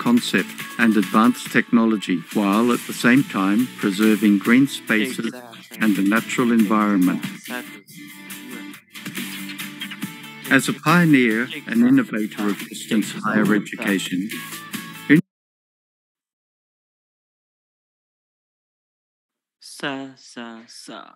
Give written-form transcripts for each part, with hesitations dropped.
concept and advanced technology, while at the same time preserving green spaces and the natural environment. As a pioneer and innovator of distance higher education, Sa.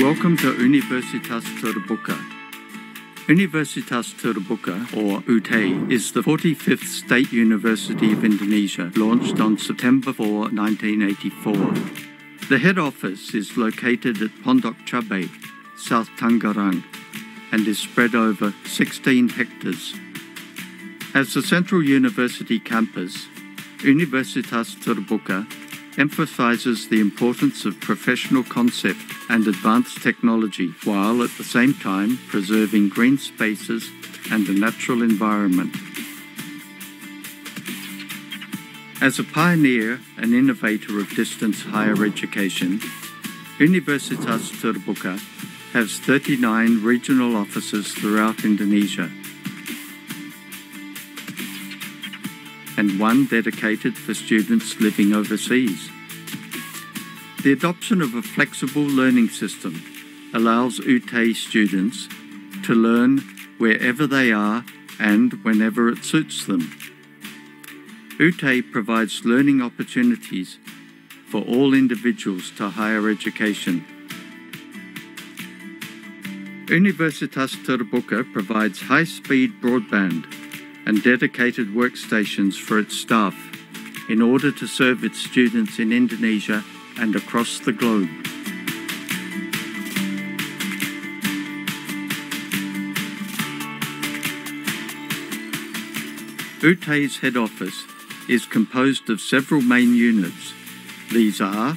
Welcome to Universitas Terbuka. Universitas Terbuka, or UT, is the 45th State University of Indonesia, launched on September 4, 1984. The head office is located at Pondok Cabe, South Tangerang, and is spread over 16 hectares. As the central university campus, Universitas Terbuka emphasizes the importance of professional concept and advanced technology, while at the same time preserving green spaces and a natural environment. As a pioneer and innovator of distance higher education, Universitas Terbuka has 39 regional offices throughout Indonesia, and one dedicated for students living overseas. The adoption of a flexible learning system allows UT students to learn wherever they are and whenever it suits them. UT provides learning opportunities for all individuals to higher education. Universitas Terbuka provides high-speed broadband and dedicated workstations for its staff in order to serve its students in Indonesia and across the globe. UT's head office is composed of several main units. These are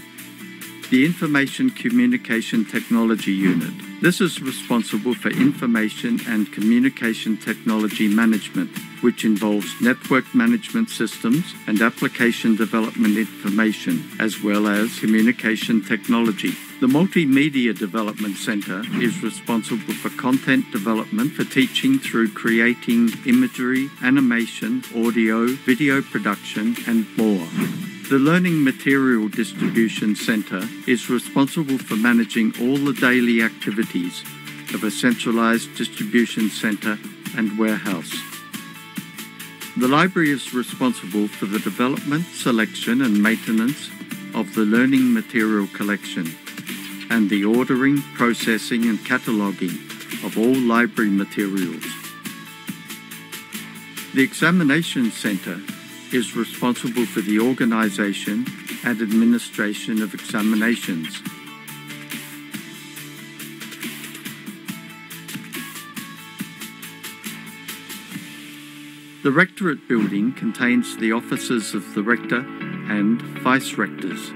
the Information Communication Technology Unit. This is responsible for information and communication technology management, which involves network management systems and application development information, as well as communication technology. The Multimedia Development Center is responsible for content development for teaching through creating imagery, animation, audio, video production, and more. The Learning Material Distribution Center is responsible for managing all the daily activities of a centralized distribution center and warehouse. The library is responsible for the development, selection, and maintenance of the learning material collection, and the ordering, processing, and cataloging of all library materials. The Examination Center is responsible for the organization and administration of examinations. The Rectorate building contains the offices of the Rector and Vice-Rectors.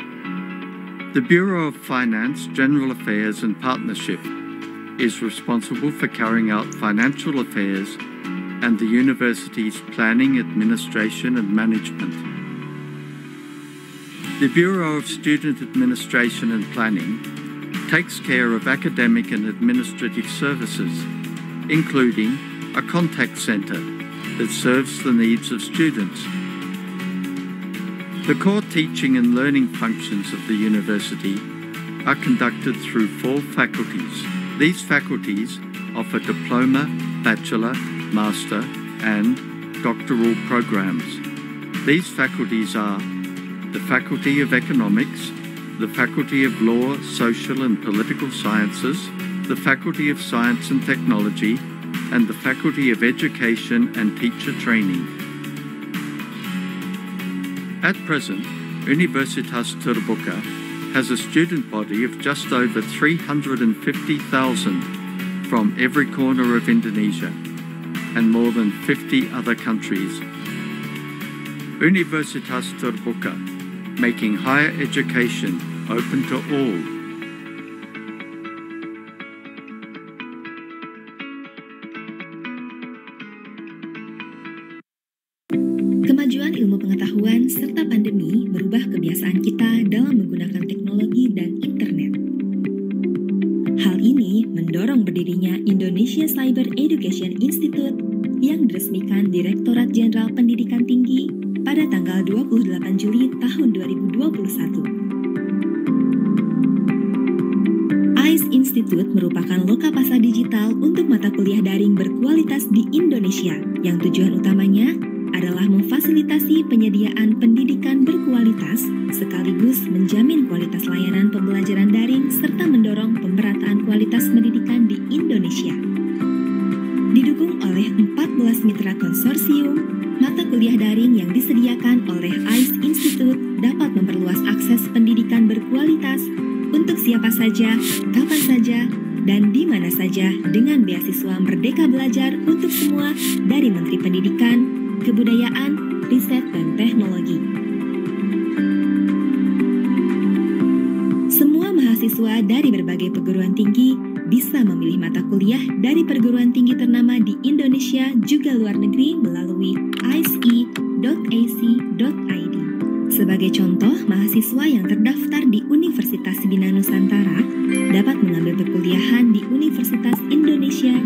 The Bureau of Finance, General Affairs and Partnership is responsible for carrying out financial affairs and the university's planning, administration and management. The Bureau of Student Administration and Planning takes care of academic and administrative services, including a contact center that serves the needs of students. The core teaching and learning functions of the university are conducted through 4 faculties. These faculties offer diploma, bachelor, master, and doctoral programs. These faculties are the Faculty of Economics, the Faculty of Law, Social and Political Sciences, the Faculty of Science and Technology, and the Faculty of Education and Teacher Training. At present, Universitas Terbuka has a student body of just over 350,000 from every corner of Indonesia and more than 50 other countries. Universitas Terbuka, making higher education open to all. Kemajuan ilmu pengetahuan serta pandemi merubah kebiasaan kita dalam menggunakan teknologi dan internet. Hal ini mendorong berdirinya Indonesia Cyber Education Institute yang diresmikan Direktorat Jenderal Pendidikan Tinggi pada tanggal 28 Juli tahun 2021. ICE Institute merupakan lokapasa digital untuk mata kuliah daring berkualitas di Indonesia yang tujuan utamanya adalah memfasilitasi penyediaan pendidikan berkualitas sekaligus menjamin kualitas layanan pembelajaran daring serta mendorong pemerataan kualitas pendidikan di Indonesia. Didukung oleh 14 mitra konsorsium, mata kuliah daring yang disediakan oleh ICE Institute dapat memperluas akses pendidikan berkualitas untuk siapa saja, kapan saja, dan di mana saja dengan beasiswa Merdeka Belajar untuk semua dari Menteri Pendidikan, Kebudayaan, Riset, dan Teknologi. Semua mahasiswa dari berbagai perguruan tinggi bisa memilih mata kuliah dari perguruan tinggi ternama di Indonesia juga luar negeri melalui ice.ac.id. Sebagai contoh, mahasiswa yang terdaftar di Universitas Bina Nusantara dapat mengambil perkuliahan di Universitas Indonesia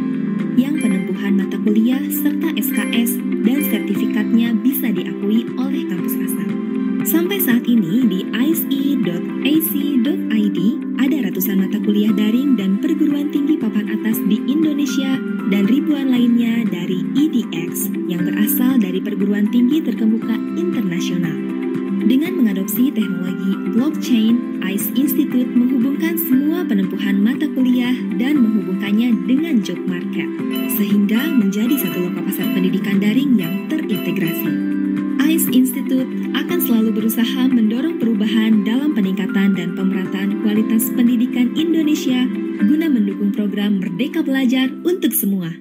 yang penempuhan mata kuliah serta SKS dan sertifikatnya bisa diakui oleh kampus asal. Sampai saat ini di ice.ac.id ada ratusan mata kuliah daring dan perguruan tinggi papan atas di Indonesia dan ribuan lainnya dari EDX yang berasal dari perguruan tinggi terkemuka internasional. Dengan mengadopsi teknologi blockchain, ICE Institute menghubungkan semua penempuhan mata kuliah dan menghubungkannya dengan job market, sehingga menjadi satu loka pasar pendidikan daring yang terintegrasi. ICE Institute akan selalu berusaha mendorong perubahan dalam peningkatan dan pemerataan kualitas pendidikan Indonesia guna mendukung program Merdeka Belajar untuk semua.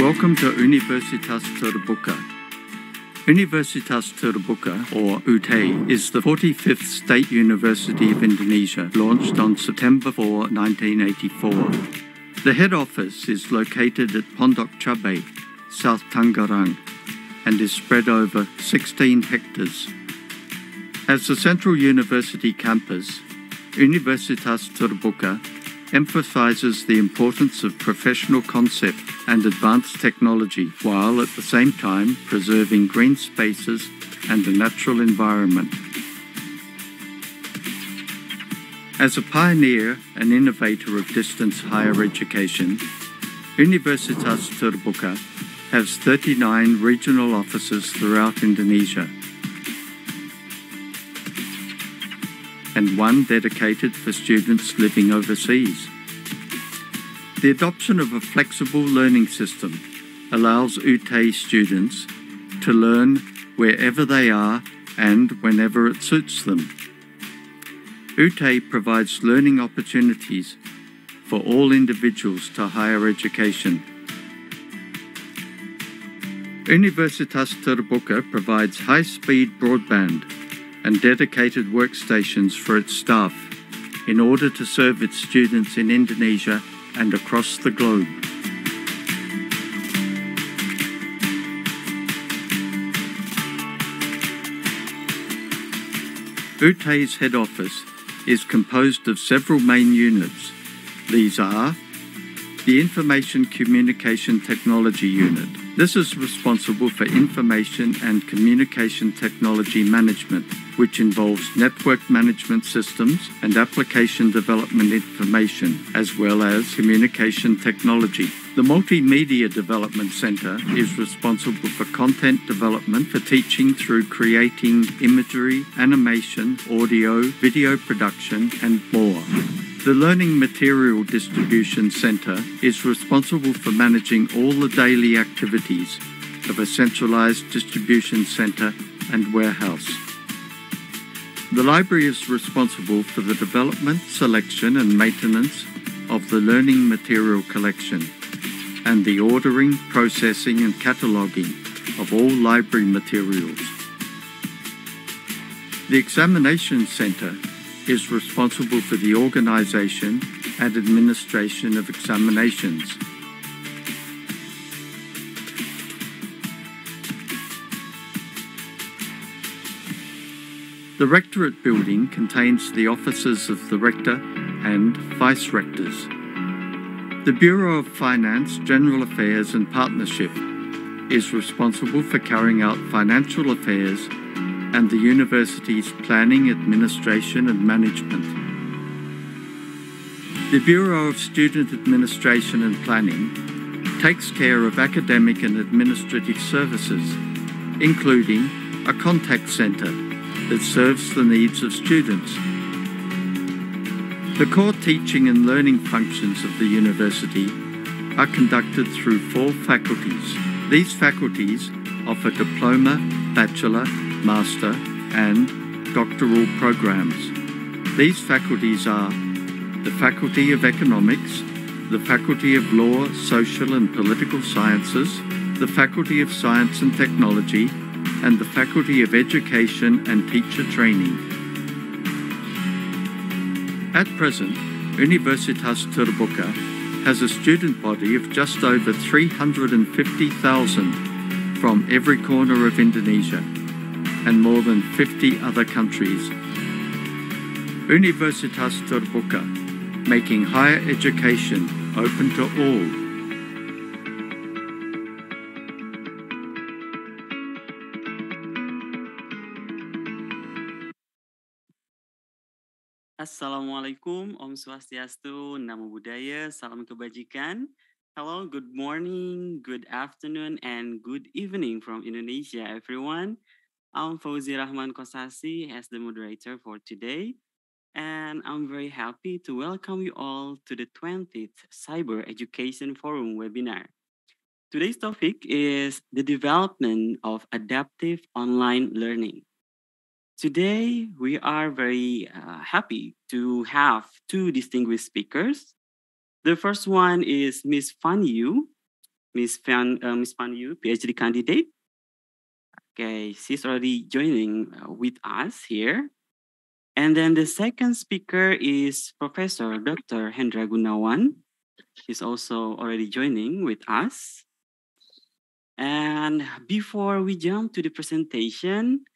Welcome to Universitas Terbuka. Universitas Terbuka, or UTE, is the 45th State University of Indonesia, launched on September 4, 1984. The head office is located at Pondok Cabe, South Tangerang, and is spread over 16 hectares. As the central university campus, Universitas Terbuka emphasizes the importance of professional concept and advanced technology, while at the same time preserving green spaces and a natural environment. As a pioneer and innovator of distance higher education, Universitas Terbuka has 39 regional offices throughout Indonesia, and one dedicated for students living overseas. The adoption of a flexible learning system allows UTE students to learn wherever they are and whenever it suits them. UTE provides learning opportunities for all individuals to higher education. Universitas Terbuka provides high-speed broadband and dedicated workstations for its staff in order to serve its students in Indonesia and across the globe. UTE's head office is composed of several main units. These are the Information Communication Technology Unit. This is responsible for information and communication technology management, which involves network management systems and application development information, as well as communication technology. The Multimedia Development Center is responsible for content development for teaching through creating imagery, animation, audio, video production, and more. The Learning Material Distribution Center is responsible for managing all the daily activities of a centralized distribution center and warehouse. The library is responsible for the development, selection, and maintenance of the learning material collection, and the ordering, processing, and cataloging of all library materials. The Examination Center is responsible for the organization and administration of examinations. The Rectorate building contains the offices of the Rector and Vice-Rectors. The Bureau of Finance, General Affairs and Partnership is responsible for carrying out financial affairs and the university's planning, administration and management. The Bureau of Student Administration and Planning takes care of academic and administrative services, including a contact center that serves the needs of students. The core teaching and learning functions of the university are conducted through 4 faculties. These faculties offer diploma, bachelor, master, and doctoral programs. These faculties are the Faculty of Economics, the Faculty of Law, Social and Political Sciences, the Faculty of Science and Technology, and the Faculty of Education and Teacher Training. At present, Universitas Terbuka has a student body of just over 350,000 from every corner of Indonesia and more than 50 other countries. Universitas Terbuka, making higher education open to all. Assalamualaikum, Om Swastiastu, Namo Buddhaya, Salam Kebajikan. Hello, good morning, good afternoon, and good evening from Indonesia, everyone. I'm Fauzi Rahman Kosasi as the moderator for today, and I'm very happy to welcome you all to the 20th Cyber Education Forum webinar. Today's topic is the development of adaptive online learning. Today, we are very happy to have 2 distinguished speakers. The first one is Miss Fan Yu. Miss Fan Yu, PhD candidate. Okay, she's already joining with us here. And then the second speaker is Professor Dr. Hendra Gunawan. He's also already joining with us. And before we jump to the presentation,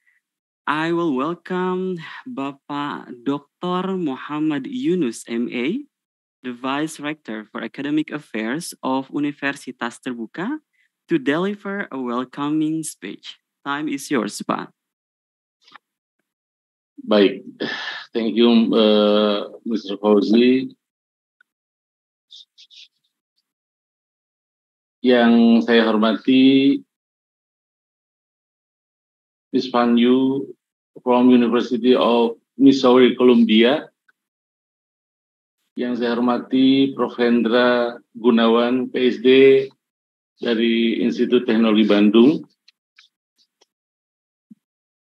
I will welcome Bapak Dr. Muhammad Yunus MA, the Vice Rector for Academic Affairs of Universitas Terbuka, to deliver a welcoming speech. Time is yours, Pak. Baik, thank you Mr. Fauzi. Yang saya hormati Miss Fan Yu from University of Missouri, Columbia. Yang saya hormati Prof. Hendra Gunawan, PhD dari Institut Teknologi Bandung.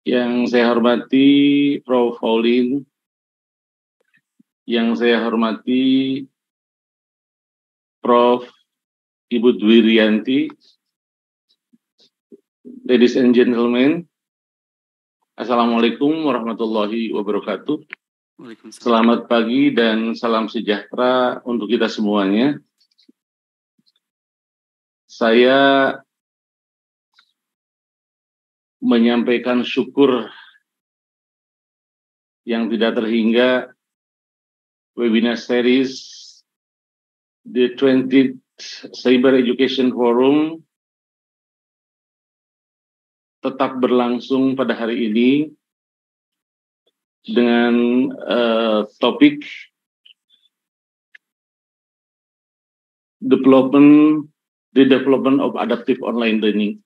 Yang saya hormati Prof. Pauline. Yang saya hormati Prof. Ibu Dwi Rianti. Ladies and gentlemen, Assalamualaikum warahmatullahi wabarakatuh. Selamat pagi dan salam sejahtera untuk kita semuanya. Saya menyampaikan syukur yang tidak terhingga webinar series The 20th Cyber Education Forum tetap berlangsung pada hari ini dengan topik the development of adaptive online learning.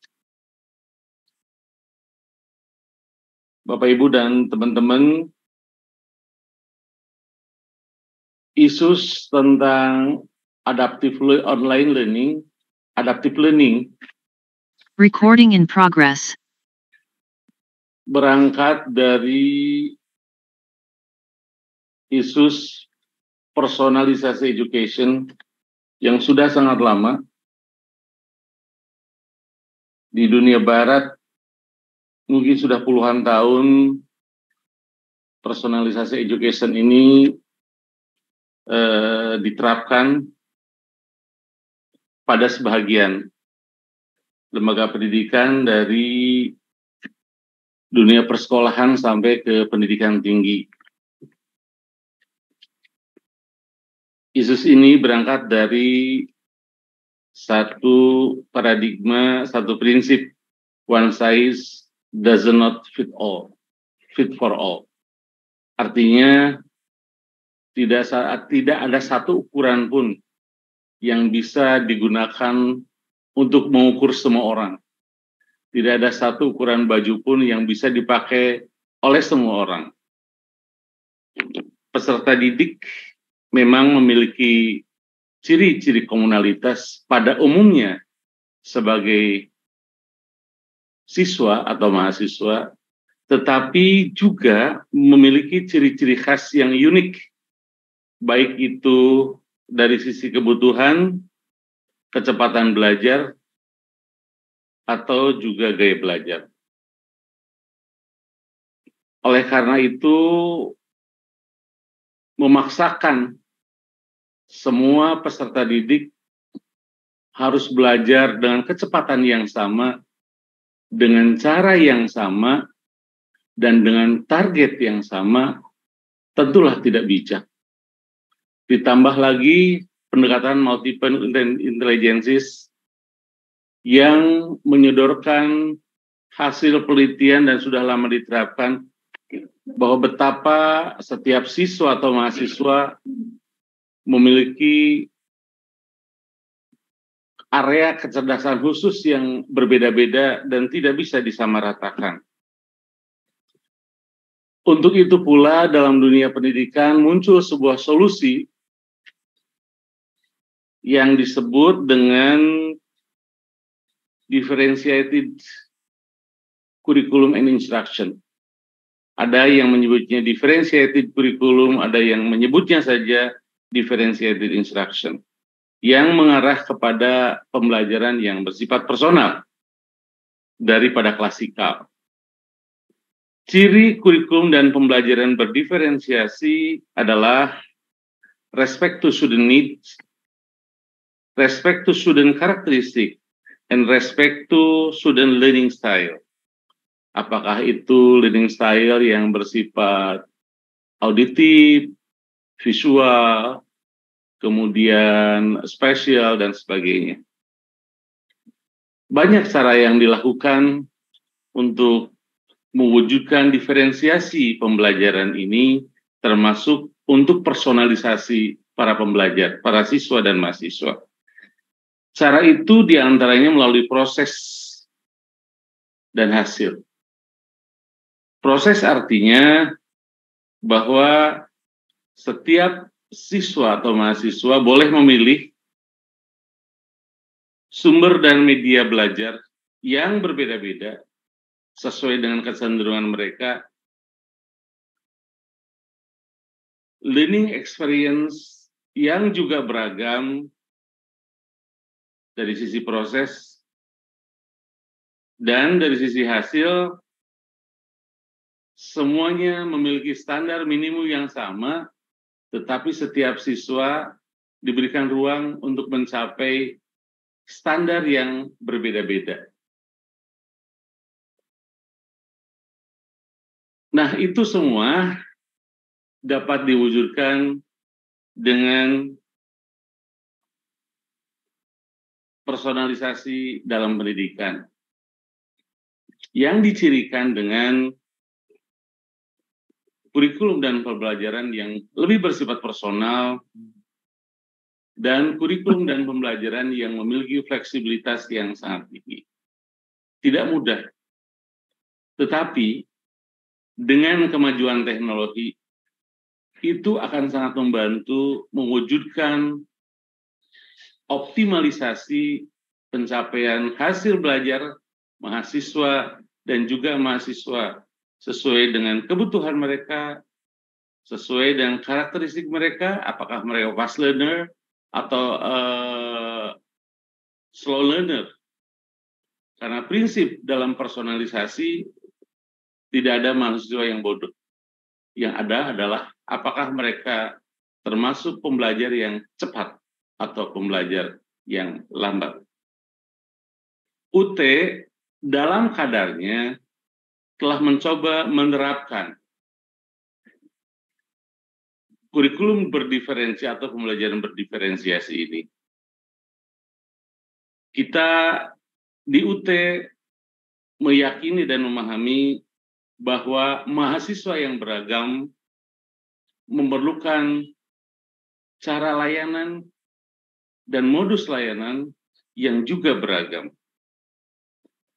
Bapak, Ibu, dan teman-teman, isu tentang adaptive learning, Recording in progress. berangkat dari isu personalisasi education yang sudah sangat lama di dunia barat. Mungkin sudah puluhan tahun personalisasi education ini diterapkan pada sebagian lembaga pendidikan dari dunia persekolahan sampai ke pendidikan tinggi. Isu ini berangkat dari satu paradigma, satu prinsip, one size does not fit for all. Artinya tidak ada satu ukuran pun yang bisa digunakan untuk mengukur semua orang. Tidak ada satu ukuran baju pun yang bisa dipakai oleh semua orang. Peserta didik memang memiliki ciri-ciri komunalitas pada umumnya sebagai siswa atau mahasiswa, tetapi juga memiliki ciri-ciri khas yang unik, baik itu dari sisi kebutuhan, kecepatan belajar, atau juga gaya belajar. Oleh karena itu, memaksakan semua peserta didik harus belajar dengan kecepatan yang sama, dengan cara yang sama, dan dengan target yang sama, tentulah tidak bijak. Ditambah lagi pendekatan multiple intelligences yang menyodorkan hasil penelitian dan sudah lama diterapkan bahwa betapa setiap siswa atau mahasiswa memiliki area kecerdasan khusus yang berbeda-beda dan tidak bisa disamaratakan. Untuk itu pula dalam dunia pendidikan muncul sebuah solusi yang disebut dengan differentiated curriculum and instruction. Ada yang menyebutnya differentiated curriculum, ada yang menyebutnya saja differentiated instruction, yang mengarah kepada pembelajaran yang bersifat personal daripada klasikal. Ciri kurikulum dan pembelajaran berdiferensiasi adalah respect to student needs, respect to student characteristic, and respect to student learning style. Apakah itu learning style yang bersifat auditif, visual, kemudian spasial, dan sebagainya. Banyak cara yang dilakukan untuk mewujudkan diferensiasi pembelajaran ini, termasuk untuk personalisasi para pembelajar, para siswa dan mahasiswa. Cara itu diantaranya melalui proses dan hasil. Proses artinya bahwa setiap siswa atau mahasiswa boleh memilih sumber dan media belajar yang berbeda-beda sesuai dengan kecenderungan mereka. Learning experience yang juga beragam dari sisi proses dan dari sisi hasil, semuanya memiliki standar minimum yang sama, tetapi setiap siswa diberikan ruang untuk mencapai standar yang berbeda-beda. Nah, itu semua dapat diwujudkan dengan personalisasi dalam pendidikan yang dicirikan dengan kurikulum dan pembelajaran yang lebih bersifat personal dan kurikulum dan pembelajaran yang memiliki fleksibilitas yang sangat tinggi. Tidak mudah, tetapi dengan kemajuan teknologi itu akan sangat membantu mewujudkan optimalisasi pencapaian hasil belajar mahasiswa dan juga mahasiswa sesuai dengan kebutuhan mereka, sesuai dengan karakteristik mereka, apakah mereka fast learner atau slow learner. Karena prinsip dalam personalisasi tidak ada mahasiswa yang bodoh. Yang ada adalah apakah mereka termasuk pembelajar yang cepat atau pembelajar yang lambat. UT dalam kadarnya telah mencoba menerapkan kurikulum berdiferensiasi atau pembelajaran berdiferensiasi ini. Kita di UT meyakini dan memahami bahwa mahasiswa yang beragam memerlukan cara layanan dan modus layanan yang juga beragam.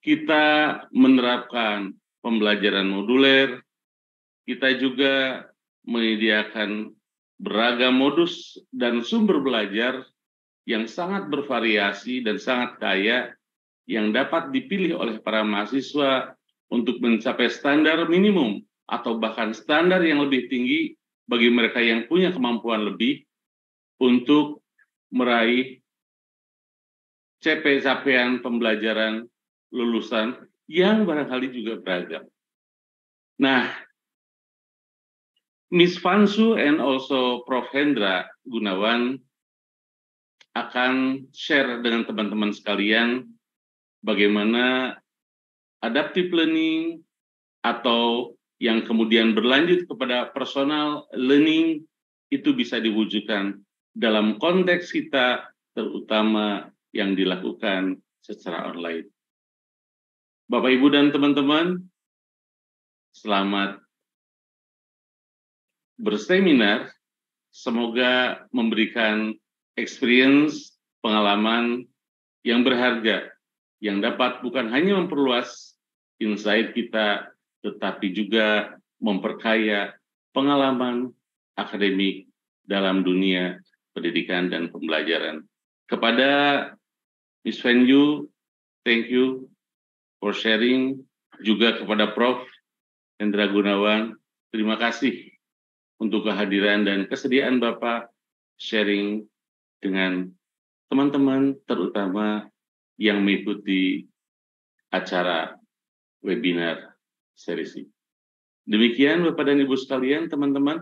Kita menerapkan pembelajaran moduler, kita juga menyediakan beragam modus dan sumber belajar yang sangat bervariasi dan sangat kaya yang dapat dipilih oleh para mahasiswa untuk mencapai standar minimum atau bahkan standar yang lebih tinggi bagi mereka yang punya kemampuan lebih untuk meraih capaian pembelajaran lulusan yang barangkali juga beragam. Nah, Miss Fansu and also Prof. Hendra Gunawan akan share dengan teman-teman sekalian bagaimana adaptive learning atau yang kemudian berlanjut kepada personal learning itu bisa diwujudkan dalam konteks kita, terutama yang dilakukan secara online. Bapak, Ibu, dan teman-teman, selamat berseminar. Semoga memberikan experience, pengalaman yang berharga, yang dapat bukan hanya memperluas insight kita, tetapi juga memperkaya pengalaman akademik dalam dunia pendidikan dan pembelajaran. Kepada Ms. Venyu, thank you for sharing. Juga kepada Prof. Hendra Gunawan, terima kasih untuk kehadiran dan kesediaan Bapak sharing dengan teman-teman, terutama yang mengikuti acara webinar series ini. Demikian Bapak dan Ibu sekalian, teman-teman,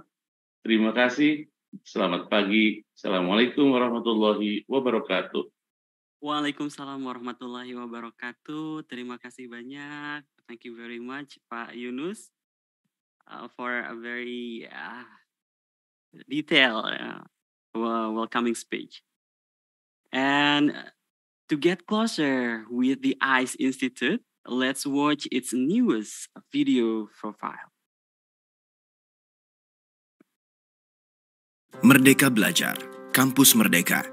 terima kasih. Selamat pagi. Assalamualaikum warahmatullahi wabarakatuh. Waalaikumsalam warahmatullahi wabarakatuh. Terima kasih banyak. Thank you very much, Pak Yunus, for a very detailed welcoming speech. And to get closer with the ICE Institute, let's watch its newest video profile. Merdeka Belajar, Kampus Merdeka,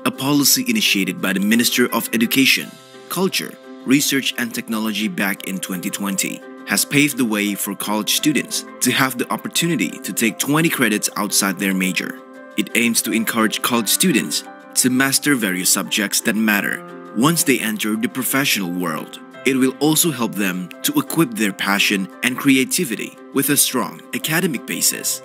a policy initiated by the Minister of Education, Culture, Research and Technology back in 2020, has paved the way for college students to have the opportunity to take 20 credits outside their major. It aims to encourage college students to master various subjects that matter once they enter the professional world. It will also help them to equip their passion and creativity with a strong academic basis.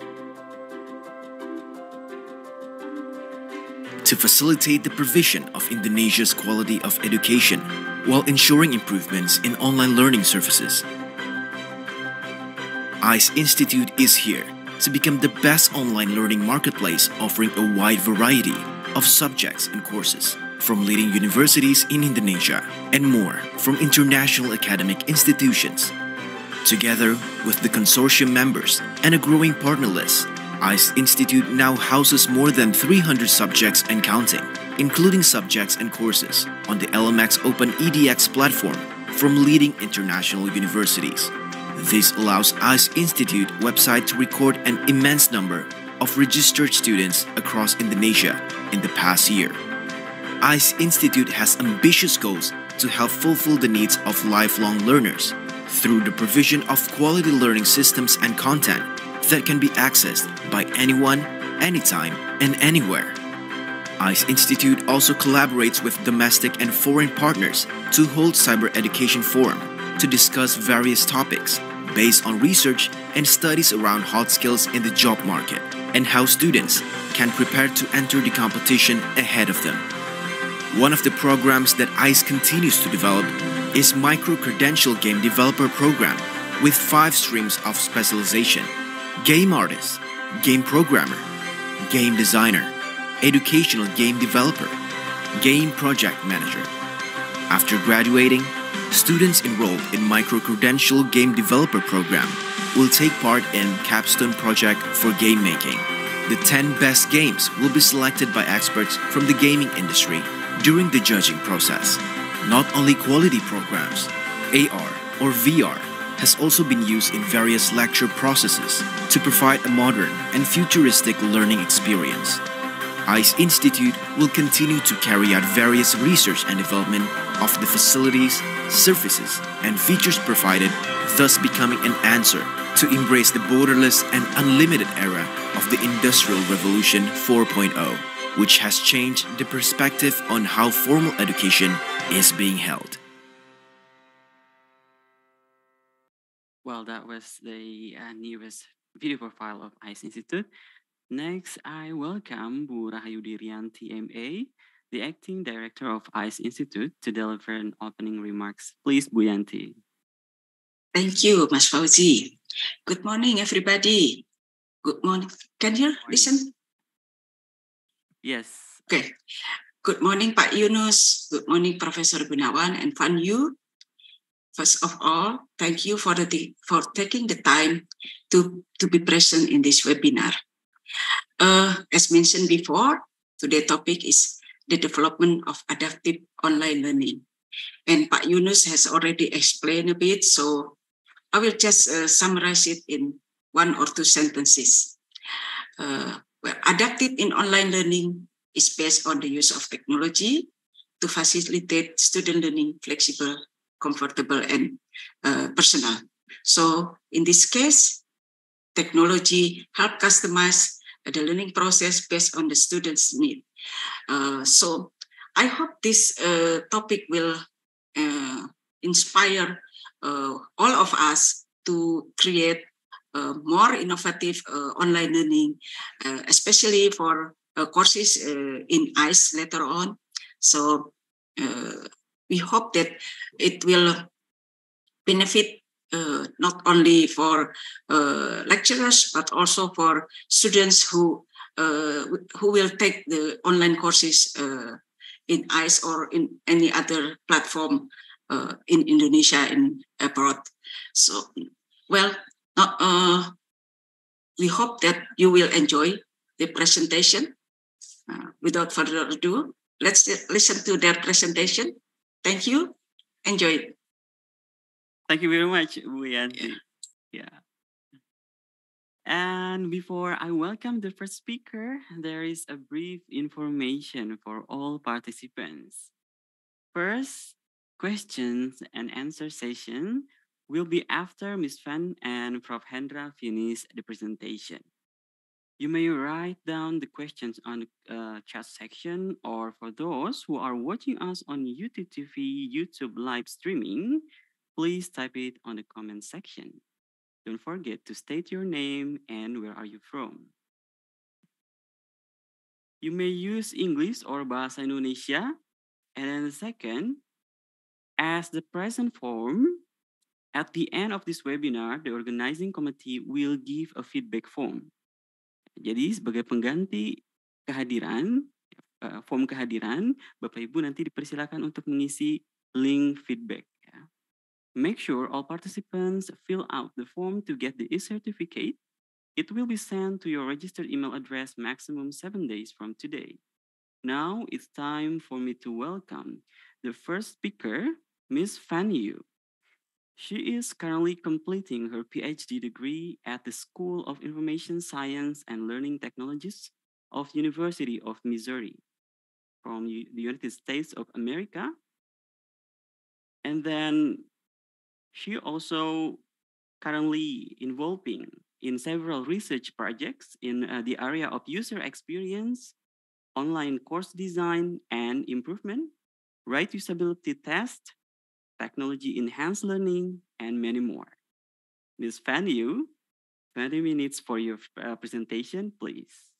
To facilitate the provision of Indonesia's quality of education while ensuring improvements in online learning services, ICE Institute is here to become the best online learning marketplace, offering a wide variety of subjects and courses from leading universities in Indonesia and more from international academic institutions. Together with the consortium members and a growing partner list, ICE Institute now houses more than 300 subjects and counting, including subjects and courses on the LMX Open EDX platform from leading international universities. This allows ICE Institute website to record an immense number of registered students across Indonesia in the past year. ICE Institute has ambitious goals to help fulfill the needs of lifelong learners through the provision of quality learning systems and content that can be accessed by anyone, anytime, and anywhere. ICE Institute also collaborates with domestic and foreign partners to hold cyber education forum to discuss various topics based on research and studies around hot skills in the job market and how students can prepare to enter the competition ahead of them. One of the programs that ICE continues to develop is Micro-Credential Game Developer Program with 5 streams of specialization: Game Artist, Game Programmer, Game Designer, Educational Game Developer, Game Project Manager. After graduating, students enrolled in Micro-Credential Game Developer Program will take part in Capstone Project for Game Making. The 10 best games will be selected by experts from the gaming industry during the judging process. Not only quality programs, AR or VR has also been used in various lecture processes to provide a modern and futuristic learning experience. ICE Institute will continue to carry out various research and development of the facilities, services, and features provided, thus becoming an answer to embrace the borderless and unlimited era of the Industrial Revolution 4.0, which has changed the perspective on how formal education is being held. Well, that was the newest video profile of ICE Institute. Next, I welcome Bu Rahayu Dirian, TMA, the Acting Director of ICE Institute, to deliver an opening remarks. Please, Bu Yanti. Thank you, Mas Fauzi. Good morning, everybody. Good morning. Can you listen? Yes. Okay. Good morning, Pak Yunus. Good morning, Professor Gunawan and Fan Yu. First of all, thank you for taking the time to be present in this webinar. As mentioned before, today's topic is the development of adaptive online learning. And Pak Yunus has already explained a bit, so I will just summarize it in 1 or 2 sentences. Adaptive in online learning is based on the use of technology to facilitate student learning flexible, comfortable, and personal. So in this case, technology help customize the learning process based on the student's need. So I hope this topic will inspire all of us to create more innovative online learning, especially for courses in ICE later on. So we hope that it will benefit not only for lecturers, but also for students who will take the online courses in ICE or in any other platform in Indonesia and abroad. So, well, we hope that you will enjoy the presentation. Without further ado, let's listen to their presentation. Thank you. Enjoy it. Thank you very much, Bu Yanti. Yeah. And before I welcome the first speaker, there is a brief information for all participants. First, questions and answer session will be after Ms. Fan and Prof. Hendra finish the presentation. You may write down the questions on the chat section, or for those who are watching us on YouTube TV, YouTube live streaming, please type it on the comment section. Don't forget to state your name and where are you from. You may use English or Bahasa Indonesia. And then the second, as the present form, at the end of this webinar, the organizing committee will give a feedback form. Jadi sebagai pengganti kehadiran, form kehadiran, Bapak Ibu nanti dipersilakan untuk mengisi link feedback. Ya. Make sure all participants fill out the form to get the e-certificate It will be sent to your registered email address maximum 7 days from today. Now it's time for me to welcome the first speaker, Miss Fanny Yu. She is currently completing her PhD degree at the School of Information Science and Learning Technologies of University of Missouri from the United States of America. And then she also currently involving in several research projects in the area of user experience, online course design and improvement, right usability test, technology enhanced learning, and many more. Ms. Fan Yu, 20 minutes for your presentation, please.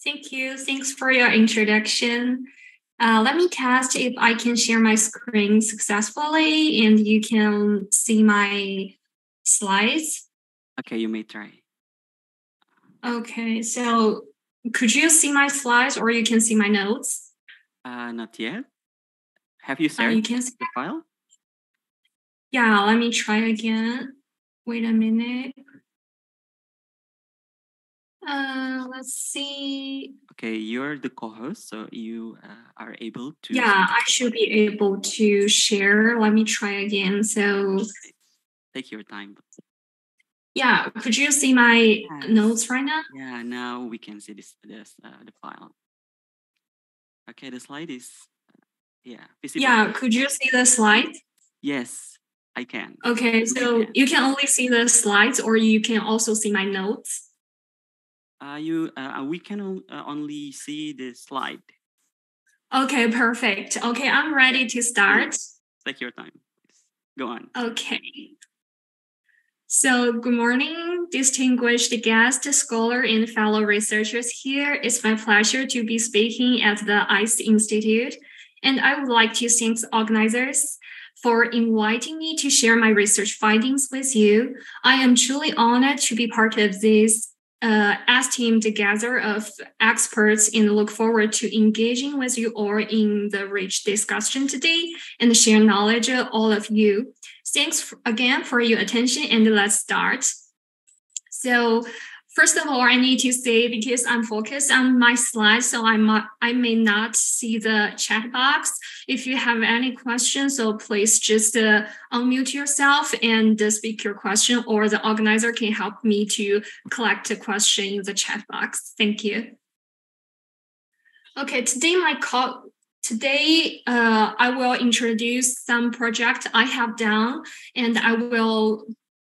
Thank you. Thanks for your introduction. Let me test if I can share my screen successfully and you can see my slides. Okay, you may try. Okay, so could you see my slides or you can see my notes? Not yet. Have you shared you can see the file? Yeah, let me try again. Wait a minute. Let's see. Okay, you're the co-host, so you are able to. Yeah, I should be able to share. Let me try again. So take your time. Yeah, could you see my notes right now? Yeah, now we can see the file. Okay, the slide is visible. Yeah, could you see the slide? Yes, I can. Okay, so you can only see the slides or you can also see my notes? We can only see the slide. Okay, perfect. Okay, I'm ready to start. Take your time. Please. Go on. Okay. So, good morning, distinguished guest, scholar, and fellow researchers here. It's my pleasure to be speaking at the ICE Institute, and I would like to thank the organizers for inviting me to share my research findings with you. I am truly honored to be part of this esteemed gather of experts and look forward to engaging with you all in the rich discussion today and share knowledge of all of you. Thanks again for your attention and let's start. So first of all, I need to say, because I'm focused on my slides, so I may not see the chat box. If you have any questions, so please just unmute yourself and speak your question, or the organizer can help me to collect a question in the chat box. Thank you. Okay, Today, I will introduce some project I have done, and I will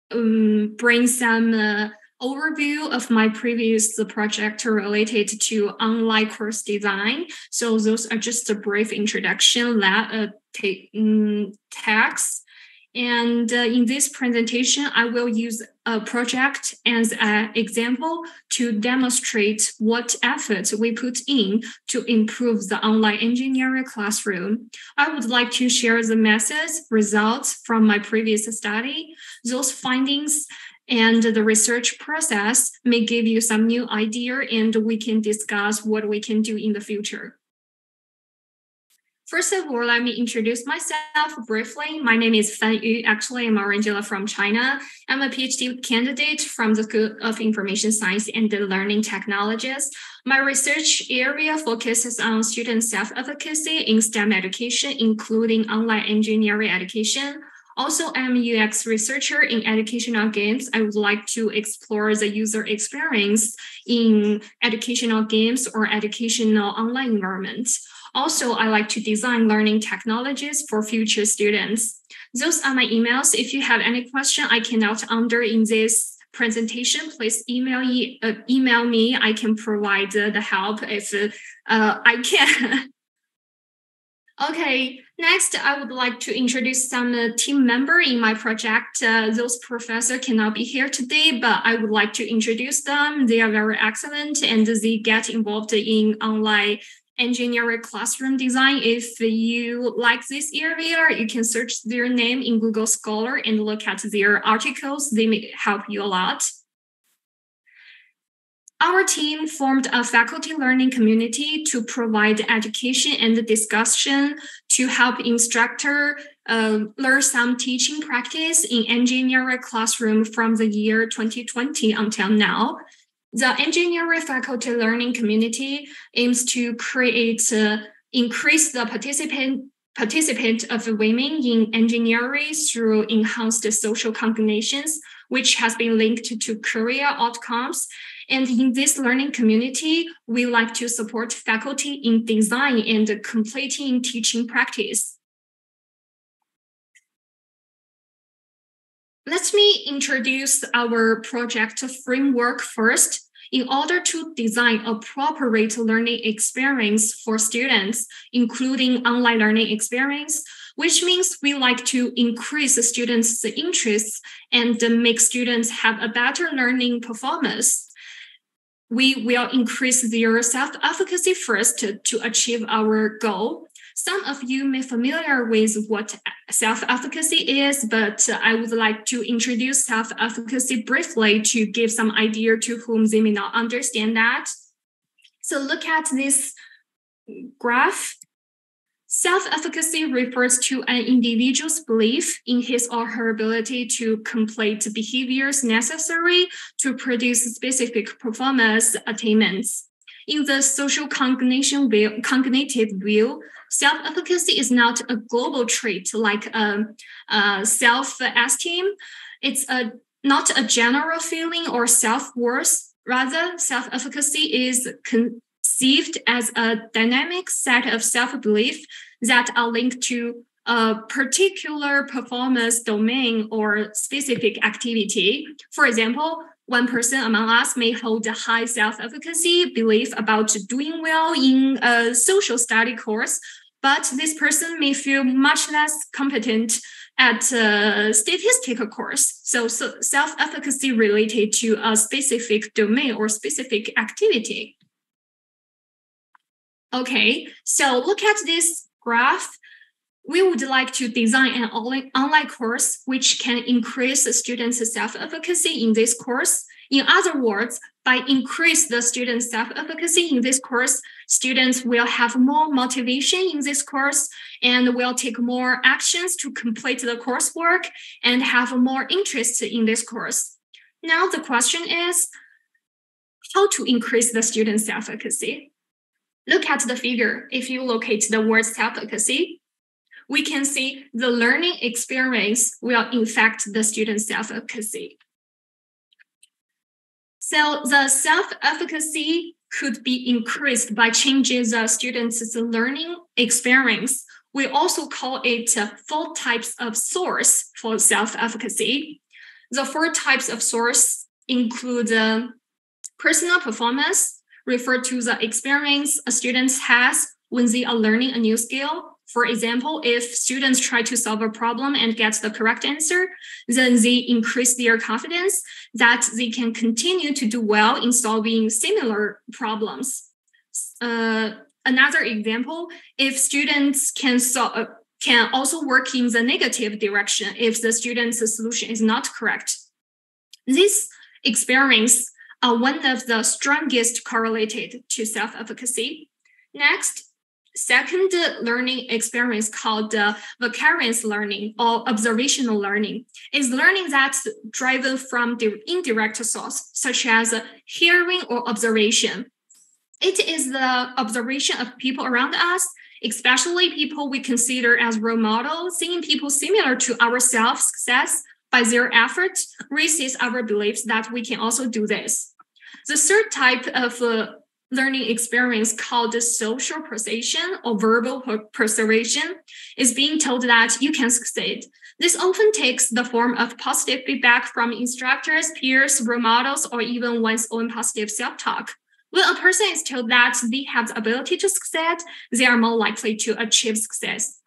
bring some overview of my previous project related to online course design. So those are just a brief introduction text. And in this presentation, I will use a project as an example to demonstrate what efforts we put in to improve the online engineering classroom. I would like to share the methods, results from my previous study. Those findings and the research process may give you some new idea, and we can discuss what we can do in the future. First of all, let me introduce myself briefly. My name is Fan Yu. Actually, I'm originally from China. I'm a PhD candidate from the School of Information Science and Learning Technologies. My research area focuses on student self-efficacy in STEM education, including online engineering education. Also, I'm a UX researcher in educational games. I would like to explore the user experience in educational games or educational online environments. Also, I like to design learning technologies for future students. Those are my emails. If you have any question I cannot answer in this presentation, please email me. I can provide the help if I can. Okay, next, I would like to introduce some team member in my project. Those professors cannot be here today, but I would like to introduce them. They are very excellent and they get involved in online engineering classroom design. If you like this area, you can search their name in Google Scholar and look at their articles. They may help you a lot. Our team formed a faculty learning community to provide education and discussion to help instructor learn some teaching practice in engineering classroom from the year 2020 until now. The engineering faculty learning community aims to increase the participant of women in engineering through enhanced social cognitions, which has been linked to career outcomes. And in this learning community, we like to support faculty in design and completing teaching practice. Let me introduce our project framework first. In order to design appropriate learning experience for students, including online learning experience, which means we like to increase the students' interests and make students have a better learning performance. We will increase their self-efficacy first to achieve our goal. Some of you may be familiar with what self-efficacy is, but I would like to introduce self-efficacy briefly to give some idea to whom they may not understand that. So look at this graph. Self-efficacy refers to an individual's belief in his or her ability to complete behaviors necessary to produce specific performance attainments. In the social cognitive view, self-efficacy is not a global trait like self-esteem. It's not a general feeling or self-worth. Rather, self-efficacy is conceived as a dynamic set of self-belief that are linked to a particular performance domain or specific activity. For example, one person among us may hold a high self-efficacy belief about doing well in a social study course, but this person may feel much less competent at a statistical course. So self-efficacy related to a specific domain or specific activity. Okay, so look at this graph. We would like to design an online course which can increase the students' self-efficacy in this course. In other words, by increase the students' self-efficacy in this course, students will have more motivation in this course and will take more actions to complete the coursework and have more interest in this course. Now the question is, how to increase the students' self-efficacy? Look at the figure. If you locate the word self-efficacy, we can see the learning experience will affect the student's self-efficacy. So the self-efficacy could be increased by changing the student's learning experience. We also call it 4 types of source for self-efficacy. The 4 types of source include personal performance, refer to the experience a student has when they are learning a new skill. For example, if students try to solve a problem and get the correct answer, then they increase their confidence that they can continue to do well in solving similar problems. Another example, if students can also work in the negative direction if the student's solution is not correct. This experience are one of the strongest correlated to self-efficacy. Next, second learning experience called vicarious learning or observational learning is learning that's driven from the indirect source, such as hearing or observation. It is the observation of people around us, especially people we consider as role models, seeing people similar to ourselves' success by their efforts raises our beliefs that we can also do this. The third type of learning experience called social persuasion or verbal persuasion is being told that you can succeed. This often takes the form of positive feedback from instructors, peers, role models, or even one's own positive self-talk. When a person is told that they have the ability to succeed, they are more likely to achieve success.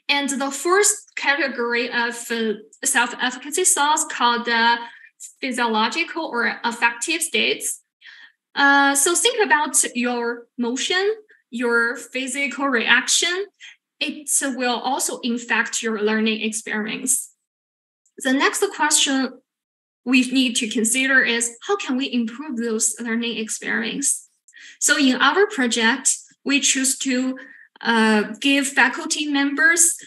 And the fourth category of self-efficacy source called physiological or affective states. So think about your motion, your physical reaction. It will also impact your learning experience. The next question we need to consider is how can we improve those learning experience. So in our project, we choose to give faculty members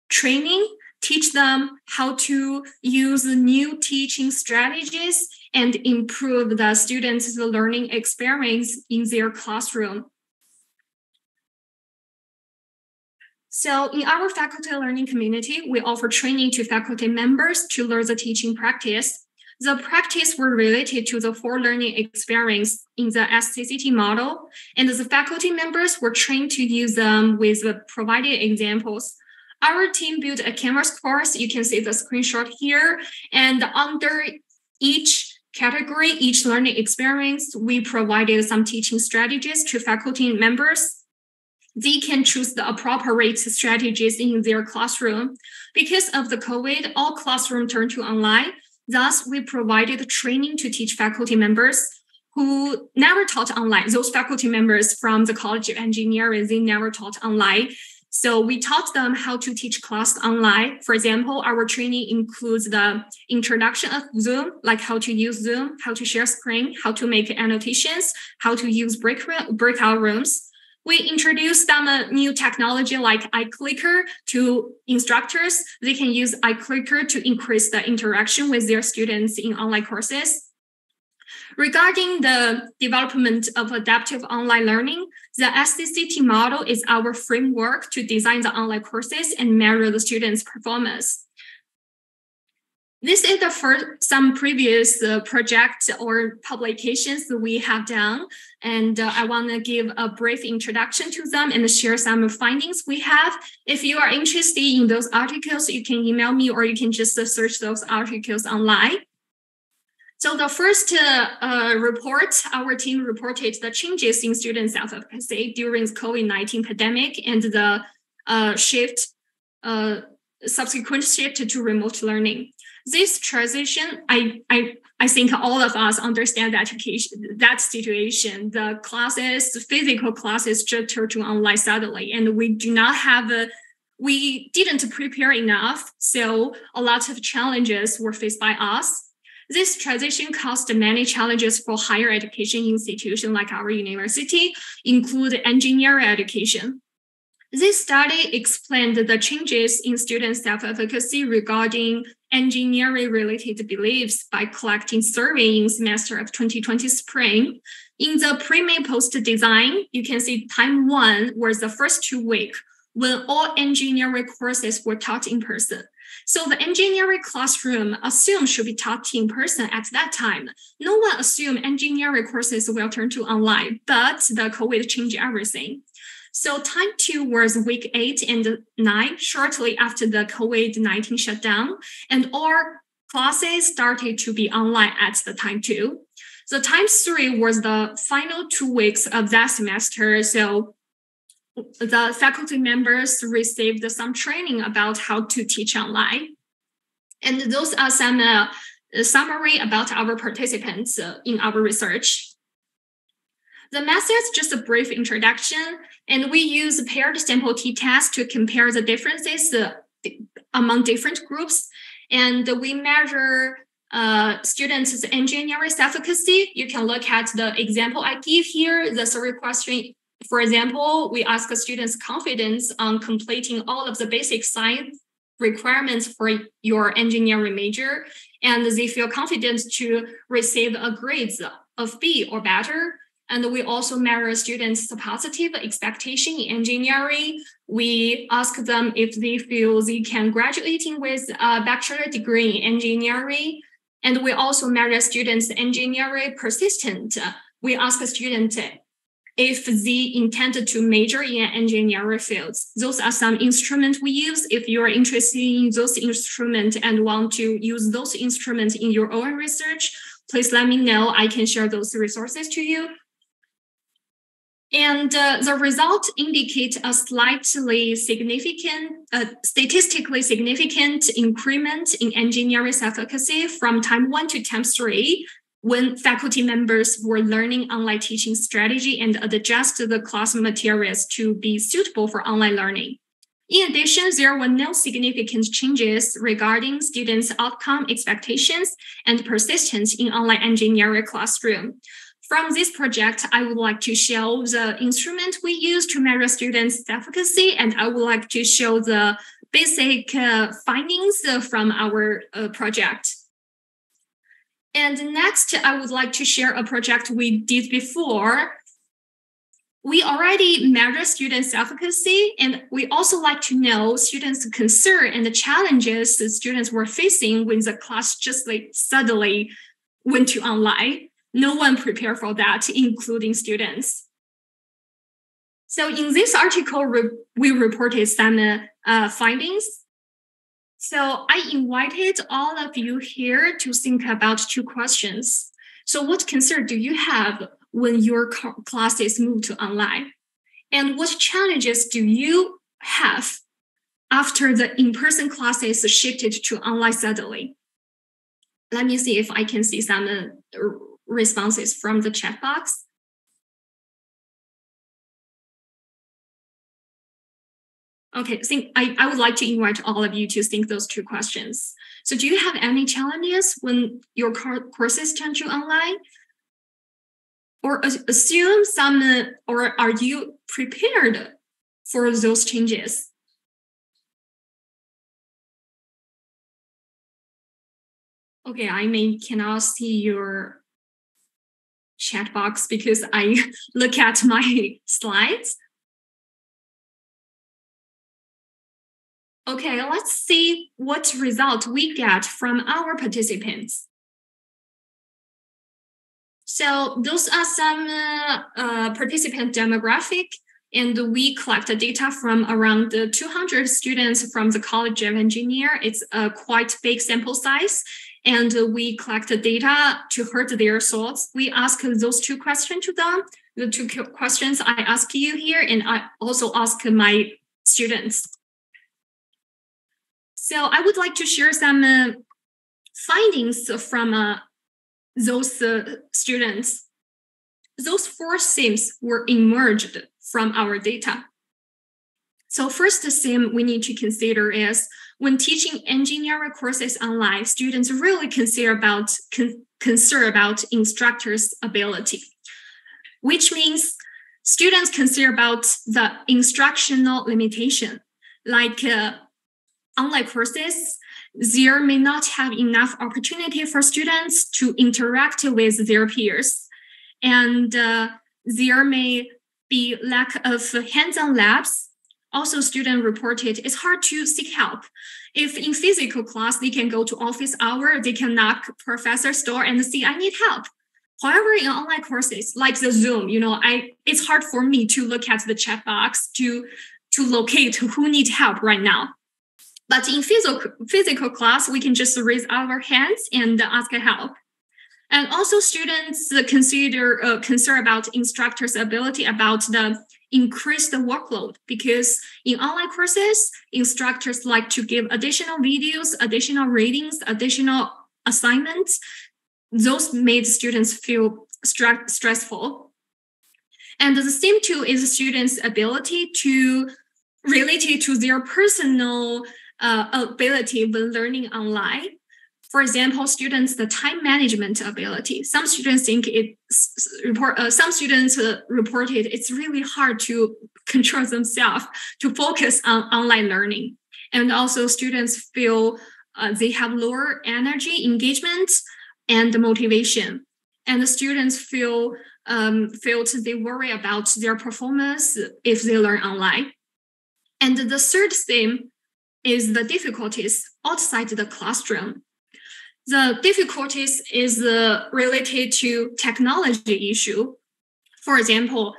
training, teach them how to use new teaching strategies and improve the students' learning experience in their classroom. So in our faculty learning community, we offer training to faculty members to learn the teaching practice. The practice were related to the 4 learning experience in the SCCT model, and the faculty members were trained to use them with the provided examples. Our team built a Canvas course. You can see the screenshot here. And under each category, each learning experience, we provided some teaching strategies to faculty members. They can choose the appropriate strategies in their classroom. Because of the COVID, all classrooms turned to online. Thus, we provided training to teach faculty members who never taught online. Those faculty members from the College of Engineering, they never taught online. So we taught them how to teach class online. For example, our training includes the introduction of Zoom, like how to use Zoom, how to share screen, how to make annotations, how to use breakout rooms. We introduced them a new technology like iClicker to instructors. They can use iClicker to increase the interaction with their students in online courses. Regarding the development of adaptive online learning, the SCCT model is our framework to design the online courses and measure the students' performance. This is some previous projects or publications that we have done, and I want to give a brief introduction to them and share some findings we have. If you are interested in those articles, you can email me or you can just search those articles online. So the first report, our team reported the changes in student self-efficacy during the COVID-19 pandemic and the subsequent shift to remote learning. This transition, I think all of us understand that situation. The physical classes just turned to online suddenly, and we didn't prepare enough. So a lot of challenges were faced by us. This transition caused many challenges for higher education institutions like our university, include engineering education. This study explained the changes in student self-efficacy regarding engineering-related beliefs by collecting survey in semester of 2020 spring. In the pre-May post design, you can see time 1 was the first 2 weeks when all engineering courses were taught in person. So the engineering classroom assumed should be taught in person at that time. No one assumed engineering courses will turn to online, but the COVID changed everything. So time 2 was week 8 and 9, shortly after the COVID-19 shutdown, and all classes started to be online at the time 2. So time 3 was the final 2 weeks of that semester. So the faculty members received some training about how to teach online. And those are some summary about our participants in our research. The method is just a brief introduction, and we use paired sample t-test to compare the differences among different groups. And we measure students' engineering self-efficacy. You can look at the example I give here, the survey question. For example, we ask students' confidence on completing all of the basic science requirements for your engineering major, and they feel confident to receive a grades of B or better. And we also measure students' positive expectation in engineering. We ask them if they feel they can graduating with a bachelor degree in engineering. And we also measure students' engineering persistent. We ask a student if they intended to major in engineering fields. Those are some instruments we use. If you are interested in those instruments and want to use those instruments in your own research, please let me know. I can share those resources to you. And the results indicate a statistically significant increment in engineering self-efficacy from time 1 to time 3, when faculty members were learning online teaching strategy and adjust the class materials to be suitable for online learning. In addition, there were no significant changes regarding students' outcome expectations and persistence in online engineering classroom. From this project, I would like to show the instrument we use to measure students' efficacy, and I would like to show the basic findings from our project. And next, I would like to share a project we did before. We already measure students' efficacy, and we also like to know students' concern and the challenges the students were facing when the class just suddenly went to online. No one prepared for that, including students. So in this article, we reported some findings. So I invited all of you here to think about two questions. So what concern do you have when your classes move to online? And what challenges do you have after the in-person classes shifted to online suddenly? Let me see if I can see some responses from the chat box. Okay, I would like to invite all of you to think those two questions. So do you have any challenges when your courses turn to online? Or assume some, or are you prepared for those changes? Okay, I cannot see your chat box because I look at my slides. Okay, let's see what result we get from our participants. So those are some participant demographic, and we collect the data from around 200 students from the College of Engineering. It's a quite big sample size, and we collect the data to hear their thoughts. We ask those two questions to them. The two questions I ask you here, and I also ask my students. So I would like to share some findings from those students. Those 4 themes were emerged from our data. So first theme we need to consider is when teaching engineering courses online, students really concern about instructors' ability, which means students concern about the instructional limitation, like online courses, there may not have enough opportunity for students to interact with their peers. And there may be lack of hands-on labs. Also, students reported it's hard to seek help. If in physical class, they can go to office hour, they can knock professor's door and see, I need help. However, in online courses, like the Zoom, it's hard for me to look at the chat box to locate who needs help right now. But in physical class, we can just raise our hands and ask help. And also students concern about instructors' ability about the increased workload, because in online courses, instructors like to give additional videos, additional readings, additional assignments. Those made students feel stressful. And the theme 2 is students' ability to relate it to their personal ability when learning online. For example, students' the time management ability. Some students reported it's really hard to control themselves to focus on online learning. And also students feel they have lower energy, engagement, and motivation. And the students felt they worry about their performance if they learn online. And the third theme is the difficulties outside the classroom. The difficulties is related to technology issue. For example,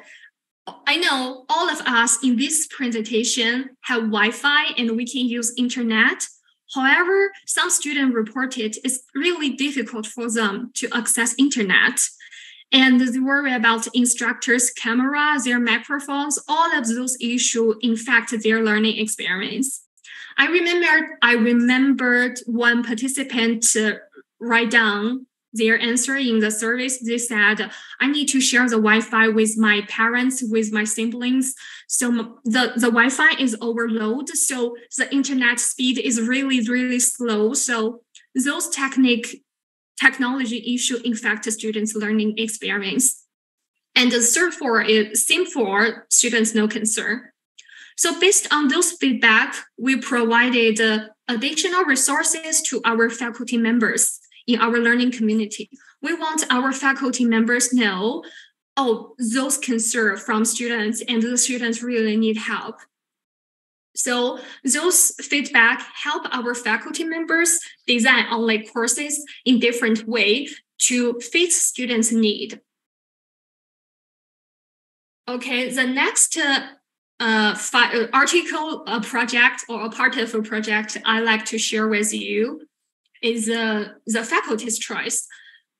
I know all of us in this presentation have Wi-Fi and we can use internet. However, some students reported it's really difficult for them to access internet. And they worry about instructors' camera, their microphones, all of those issues impact their learning experience. I remembered one participant write down their answer in the service, they said, I need to share the Wi-Fi with my parents, with my siblings. So the Wi-Fi is overloaded. So the internet speed is really, really slow. So those technology issue affect the students' learning experience. And the third for is same for students no concern. So based on those feedback, we provided additional resources to our faculty members in our learning community. We want our faculty members know, oh, those concerns from students and the students really need help. So those feedback help our faculty members design online courses in different way to fit students' need. Okay, the next article, a project or a part of a project I like to share with you is the faculty's choice.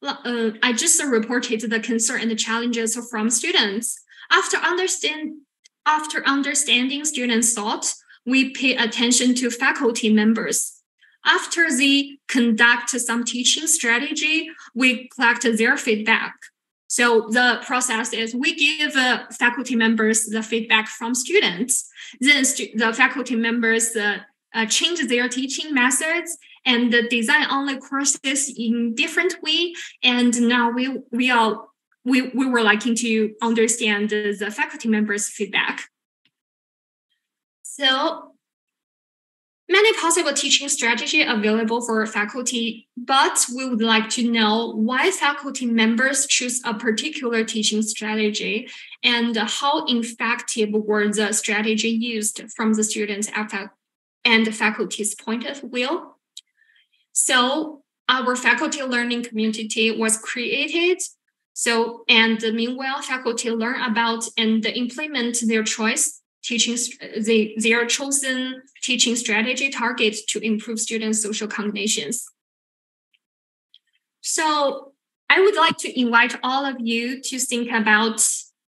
I just reported the concern and the challenges from students. After understanding students' thoughts, we pay attention to faculty members. After they conduct some teaching strategy, we collect their feedback. So the process is we give faculty members the feedback from students. Then the faculty members change their teaching methods and design online courses in different way. And now we were liking to understand the faculty members' feedback. So many possible teaching strategies available for faculty, but we would like to know why faculty members choose a particular teaching strategy and how effective were the strategy used from the students and the faculty's point of view. So our faculty learning community was created. So, and meanwhile, faculty learn about and implement their their chosen teaching strategy target to improve students' social cognitions. So I would like to invite all of you to think about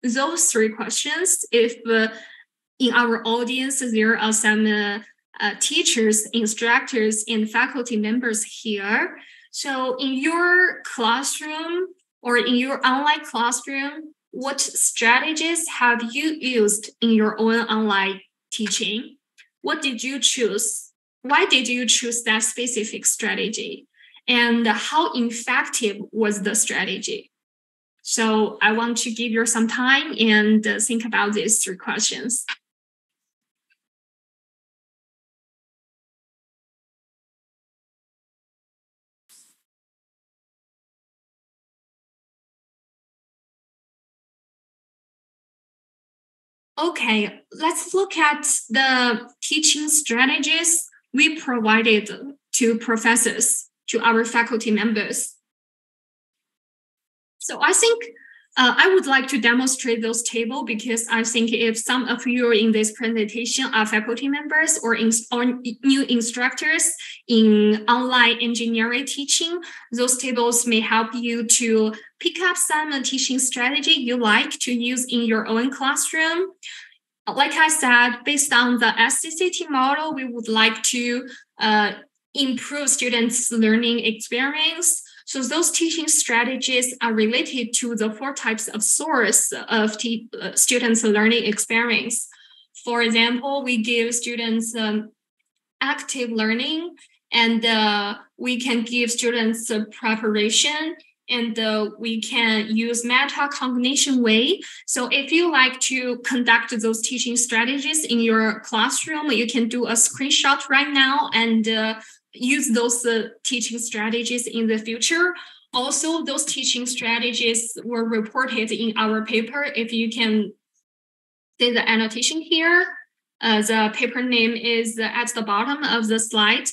those three questions. If in our audience there are some teachers, instructors, and faculty members here. So in your classroom or in your online classroom, what strategies have you used in your own online teaching? What did you choose? Why did you choose that specific strategy? And how effective was the strategy? So I want to give you some time and think about these three questions. Okay, let's look at the teaching strategies we provided to professors, to our faculty members. So I think I would like to demonstrate those tables because I think if some of you in this presentation are faculty members or new instructors in online engineering teaching, those tables may help you to pick up some teaching strategy you like to use in your own classroom. Like I said, based on the SCCT model, we would like to improve students' learning experience. So those teaching strategies are related to the 4 types of source of students' learning experience. For example, we give students active learning, and we can give students preparation, and we can use meta-cognition way. So if you like to conduct those teaching strategies in your classroom, you can do a screenshot right now and use those teaching strategies in the future. Also, those teaching strategies were reported in our paper. If you can see the annotation here, the paper name is at the bottom of the slide.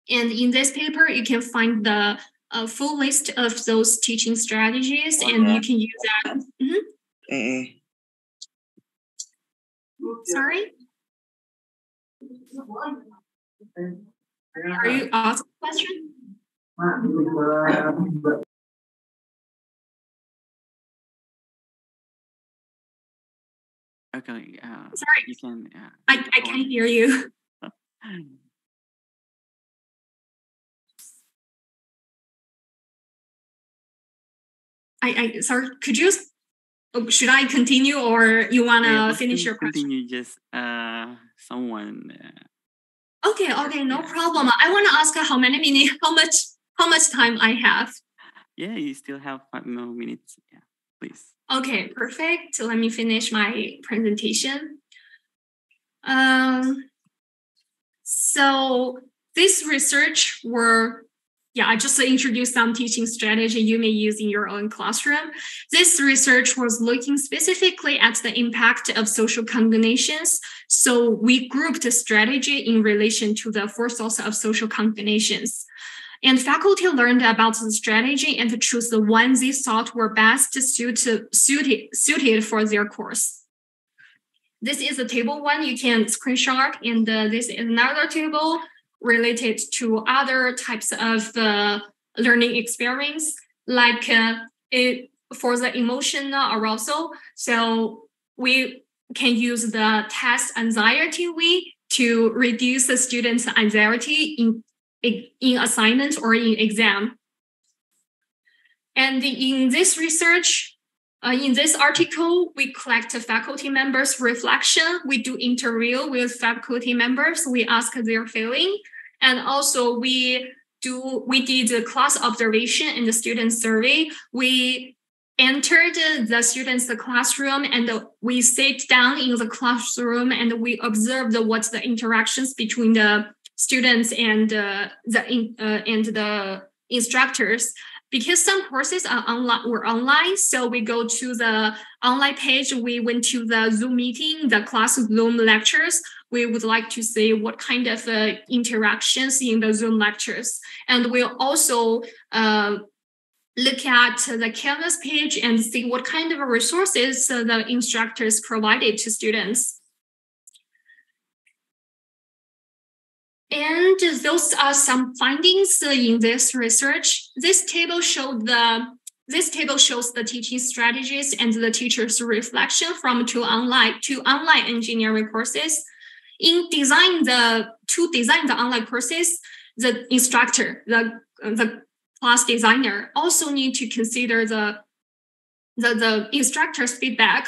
And in this paper, you can find the full list of those teaching strategies, and you can use that. Mm-hmm. Sorry? Are you asking a question? Okay. Sorry. You can. I can't hear you. Sorry, should I continue or you want to finish your question? Continue, just someone. Okay, no problem. I want to ask how many minutes, how much time I have. Yeah, you still have 5 more minutes. Yeah, please. Okay, perfect. So let me finish my presentation. So this research I just introduced some teaching strategy you may use in your own classroom. This research was looking specifically at the impact of social combinations. So we grouped the strategy in relation to the 4 sources of social combinations. And faculty learned about the strategy and chose the ones they thought were best suited for their course. This is a table 1 you can screenshot, and this is another table related to other types of learning experience, like for the emotional arousal. So we can use the test anxiety week to reduce the students' anxiety in assignment or in exam. And in this research, in this article, we collect faculty members' reflection. We do interview with faculty members. We ask their feeling. And also we did the class observation and the student survey. We entered the students' classroom and we sit down in the classroom and we observed what the interactions between the students and the instructors. Because some courses were online, so we go to the online page. We went to the Zoom meeting, the class Zoom lectures. We would like to see what kind of interactions in the Zoom lectures. And we'll also look at the Canvas page and see what kind of resources the instructors provided to students. And those are some findings in this research. This table shows the teaching strategies and the teacher's reflection from two online engineering courses. To design the online courses, the instructor, the class designer, also need to consider the instructor's feedback.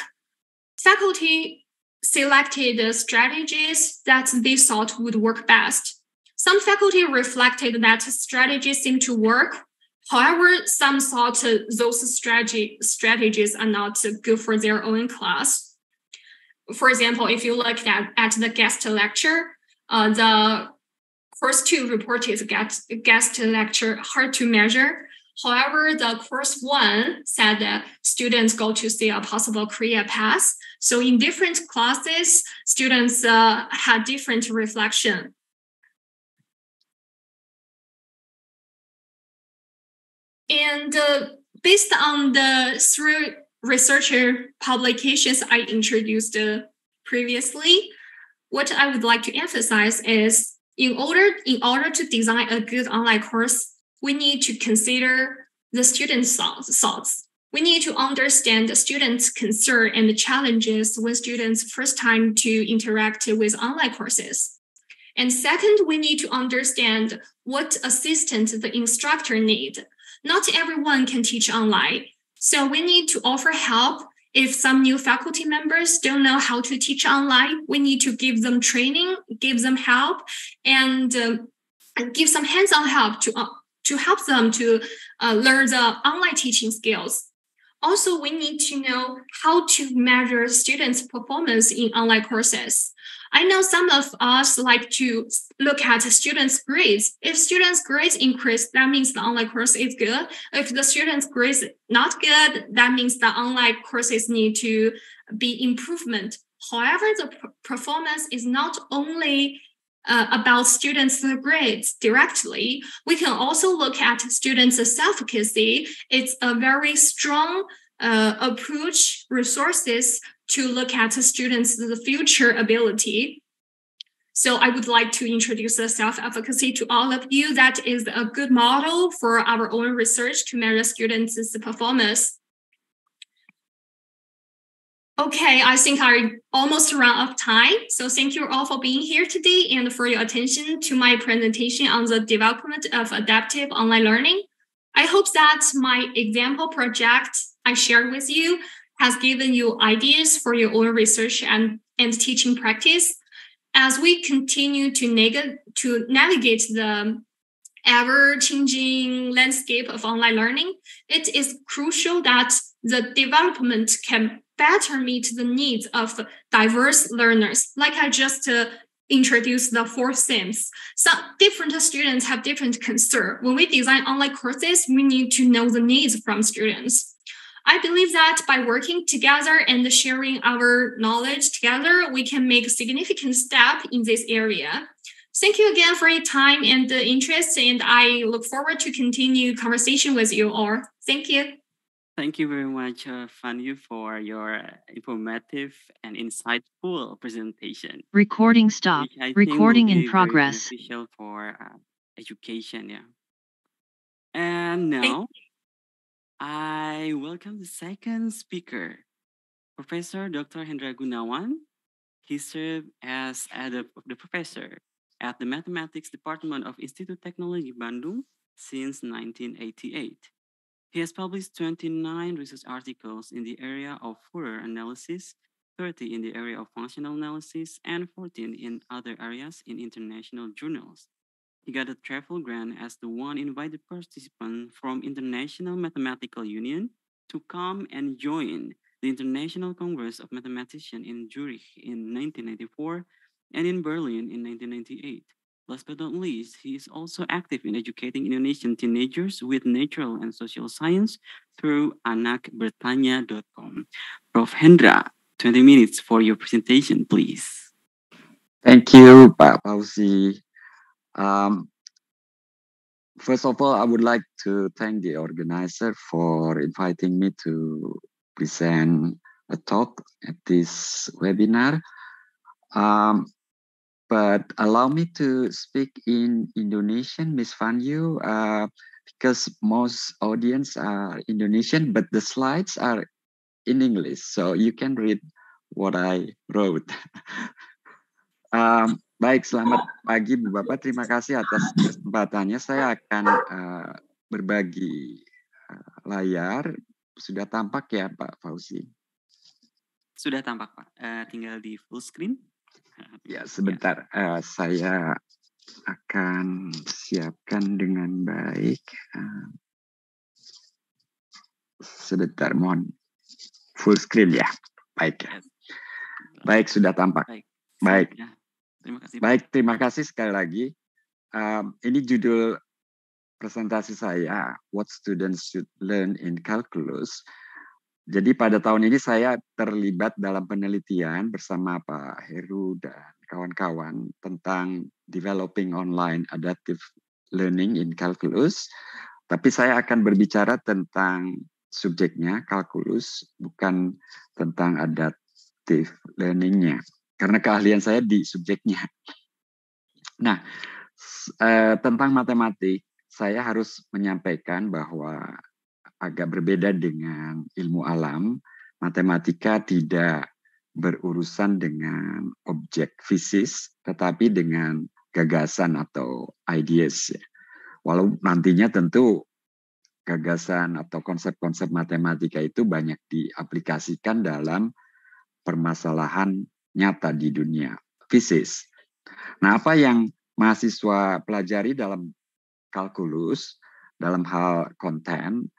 Faculty selected strategies that they thought would work best. Some faculty reflected that strategies seem to work. However, some thought those strategies are not good for their own class. For example, if you look at the guest lecture, the course 2 reported guest lecture hard to measure. However, the course 1 said that students go to see a possible career path. So in different classes, students had different reflection. And based on the 3 researcher publications I introduced previously, what I would like to emphasize is in order to design a good online course, we need to consider the students' thoughts. We need to understand the students' concern and the challenges when students first time to interact with online courses. And second, we need to understand what assistance the instructor needs. Not everyone can teach online, so we need to offer help. If some new faculty members don't know how to teach online, we need to give them training, give them help, and give some hands-on help to help them to learn the online teaching skills. Also, we need to know how to measure students' performance in online courses. I know some of us like to look at students' grades. If students' grades increase, that means the online course is good. If the students' grades not good, that means the online courses need to be improvement. However, the performance is not only about students' grades directly. We can also look at students' self-efficacy. It's a very strong approach, resources to look at students' future ability. So I would like to introduce the self-efficacy to all of you. That is a good model for our own research to measure students' performance. Okay, I think I almost ran out of time. So thank you all for being here today and for your attention to my presentation on the development of adaptive online learning. I hope that my example project I shared with you has given you ideas for your own research and teaching practice. As we continue to navigate the ever-changing landscape of online learning, it is crucial that the development can better meet the needs of diverse learners. Like I just introduced the 4 themes. Some different students have different concerns. When we design online courses, we need to know the needs from students. I believe that by working together and sharing our knowledge together, we can make a significant step in this area. Thank you again for your time and the interest, and I look forward to continue conversation with you all. Thank you. Thank you very much, Fanyu, for your informative and insightful presentation. Recording stop. Which I think Recording will in be progress. Very beneficial for education, yeah. And now, I welcome the second speaker, Professor Dr. Hendra Gunawan. He served as the professor at the Mathematics Department of Institut Teknologi Bandung since 1988. He has published 29 research articles in the area of Fourier analysis, 30 in the area of functional analysis, and 14 in other areas in international journals. He got a travel grant as the one invited participant from International Mathematical Union to come and join the International Congress of Mathematicians in Zurich in 1994 and in Berlin in 1998. Last but not least, he is also active in educating Indonesian teenagers with natural and social science through anakbertanya.com. Prof. Hendra, 20 minutes for your presentation, please. Thank you, Pak Fauzi. First of all, I would like to thank the organizer for inviting me to present a talk at this webinar. But allow me to speak in Indonesian, Miss Fanyu, because most audience are Indonesian, but the slides are in English, so you can read what I wrote. Baik, selamat pagi Bu Bapak. Terima kasih atas kesempatannya. Saya akan berbagi layar. Sudah tampak ya Pak Fauzi? Sudah tampak Pak. Tinggal di full screen. Ya, sebentar. Saya akan siapkan dengan baik. Sebentar, mohon. Full screen ya. Baik. Baik, sudah tampak. Baik. Terima kasih. Baik, terima kasih sekali lagi. Ini judul presentasi saya, What Students Should Learn in Calculus. Jadi pada tahun ini saya terlibat dalam penelitian bersama Pak Heru dan kawan-kawan tentang developing online adaptive learning in calculus. Tapi saya akan berbicara tentang subjeknya, kalkulus, bukan tentang adaptive learning-nya. Karena keahlian saya di subjeknya. Nah, tentang matematik, saya harus menyampaikan bahwa agak berbeda dengan ilmu alam. Matematika tidak berurusan dengan objek fisik, tetapi dengan gagasan atau ideas. Walau nantinya tentu gagasan atau konsep-konsep matematika itu banyak diaplikasikan dalam permasalahan nyata di dunia fisik. Nah, apa yang mahasiswa pelajari dalam kalkulus, dalam hal konten,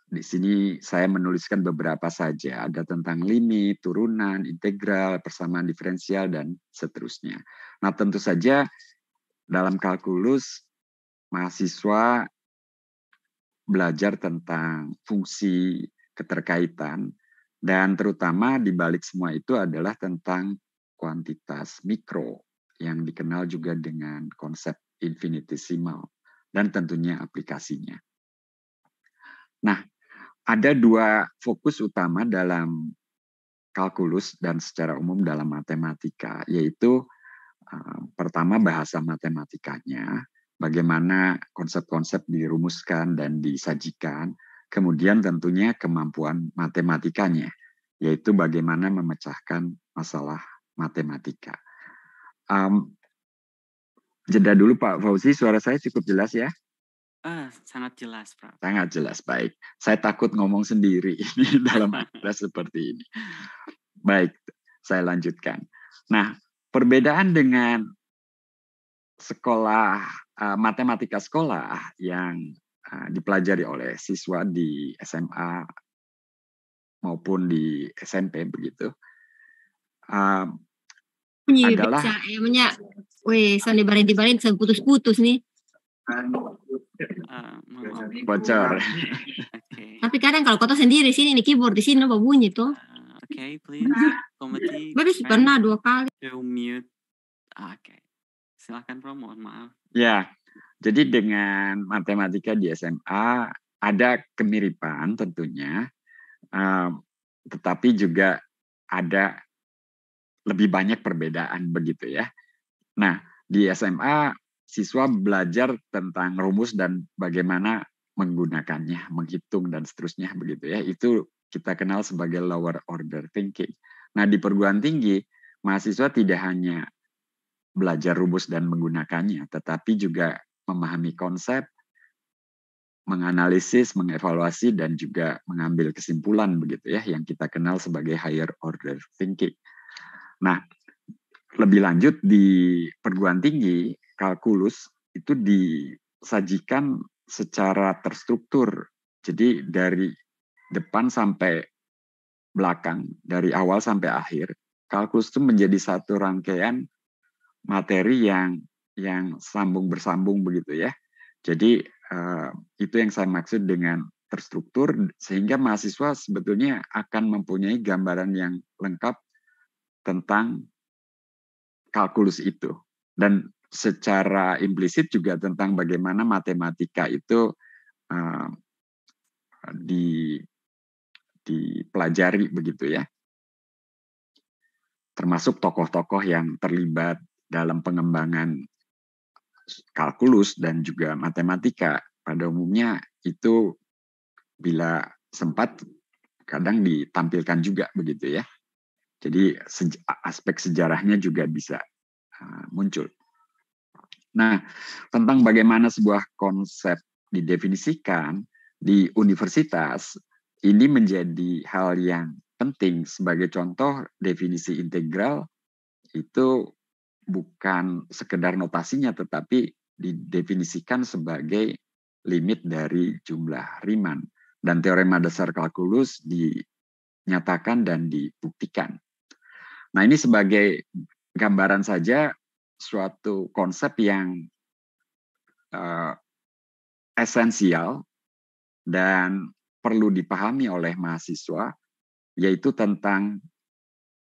di sini saya menuliskan beberapa saja, ada tentang limit, turunan, integral, persamaan diferensial, dan seterusnya. Nah, tentu saja dalam kalkulus, mahasiswa belajar tentang fungsi keterkaitan, dan terutama di balik semua itu adalah tentang kuantitas mikro, yang dikenal juga dengan konsep infinitesimal, dan tentunya aplikasinya. Nah, ada dua fokus utama dalam kalkulus dan secara umum dalam matematika, yaitu pertama bahasa matematikanya, bagaimana konsep-konsep dirumuskan dan disajikan, kemudian tentunya kemampuan matematikanya, yaitu bagaimana memecahkan masalah matematika. Jeda dulu Pak Fauzi, suara saya cukup jelas ya? Sangat jelas, Prof. Sangat jelas, baik. Saya takut ngomong sendiri ini dalam kelas seperti ini. Baik, saya lanjutkan. Nah, perbedaan dengan sekolah matematika sekolah yang dipelajari oleh siswa di SMA maupun di SMP begitu adalah soalnya dibarin putus-putus nih. Bocor. Okay. Tapi kadang kalau kota sendiri sini nih keyboard di sini apa bunyi tuh. Okay, please. Komati. Baru pernah 2 kali. To mute. Okay. Silakan Prof, mohon maaf. Ya, jadi dengan matematika di SMA ada kemiripan tentunya, tetapi juga ada lebih banyak perbedaan begitu ya. Nah, di SMA siswa belajar tentang rumus dan bagaimana menggunakannya, menghitung dan seterusnya begitu ya. Itu kita kenal sebagai lower order thinking. Nah, di perguruan tinggi mahasiswa tidak hanya belajar rumus dan menggunakannya, tetapi juga memahami konsep, menganalisis, mengevaluasi, dan juga mengambil kesimpulan begitu ya, yang kita kenal sebagai higher order thinking. Nah, lebih lanjut di perguruan tinggi, kalkulus itu disajikan secara terstruktur. Jadi dari depan sampai belakang, dari awal sampai akhir, kalkulus itu menjadi satu rangkaian materi yang sambung bersambung begitu ya. Jadi itu yang saya maksud dengan terstruktur, sehingga mahasiswa sebetulnya akan mempunyai gambaran yang lengkap tentang kalkulus itu. Dan secara implisit juga tentang bagaimana matematika itu dipelajari begitu ya. Termasuk tokoh-tokoh yang terlibat dalam pengembangan kalkulus dan juga matematika. Pada umumnya itu bila sempat kadang ditampilkan juga begitu ya. Jadi aspek sejarahnya juga bisa muncul. Nah, tentang bagaimana sebuah konsep didefinisikan di universitas, ini menjadi hal yang penting. Sebagai contoh, definisi integral itu bukan sekedar notasinya, tetapi didefinisikan sebagai limit dari jumlah Riemann. Dan teorema dasar kalkulus dinyatakan dan dibuktikan. Nah, ini sebagai gambaran saja suatu konsep yang esensial dan perlu dipahami oleh mahasiswa, yaitu tentang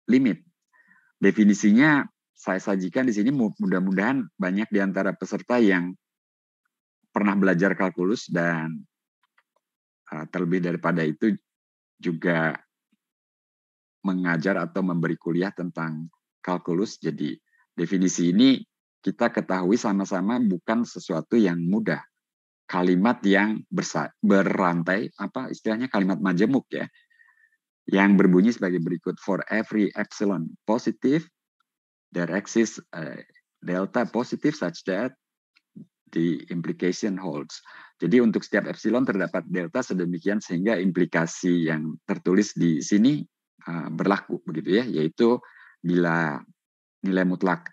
limit. Definisinya saya sajikan di sini, mudah-mudahan banyak di antara peserta yang pernah belajar kalkulus dan terlebih daripada itu juga mengajar atau memberi kuliah tentang kalkulus. Jadi definisi ini kita ketahui sama-sama bukan sesuatu yang mudah. Kalimat yang berantai, apa istilahnya, kalimat majemuk ya, yang berbunyi sebagai berikut: for every epsilon positive, there exists delta positive such that the implication holds. Jadi untuk setiap epsilon terdapat delta sedemikian sehingga implikasi yang tertulis di sini berlaku begitu ya, yaitu bila nilai mutlak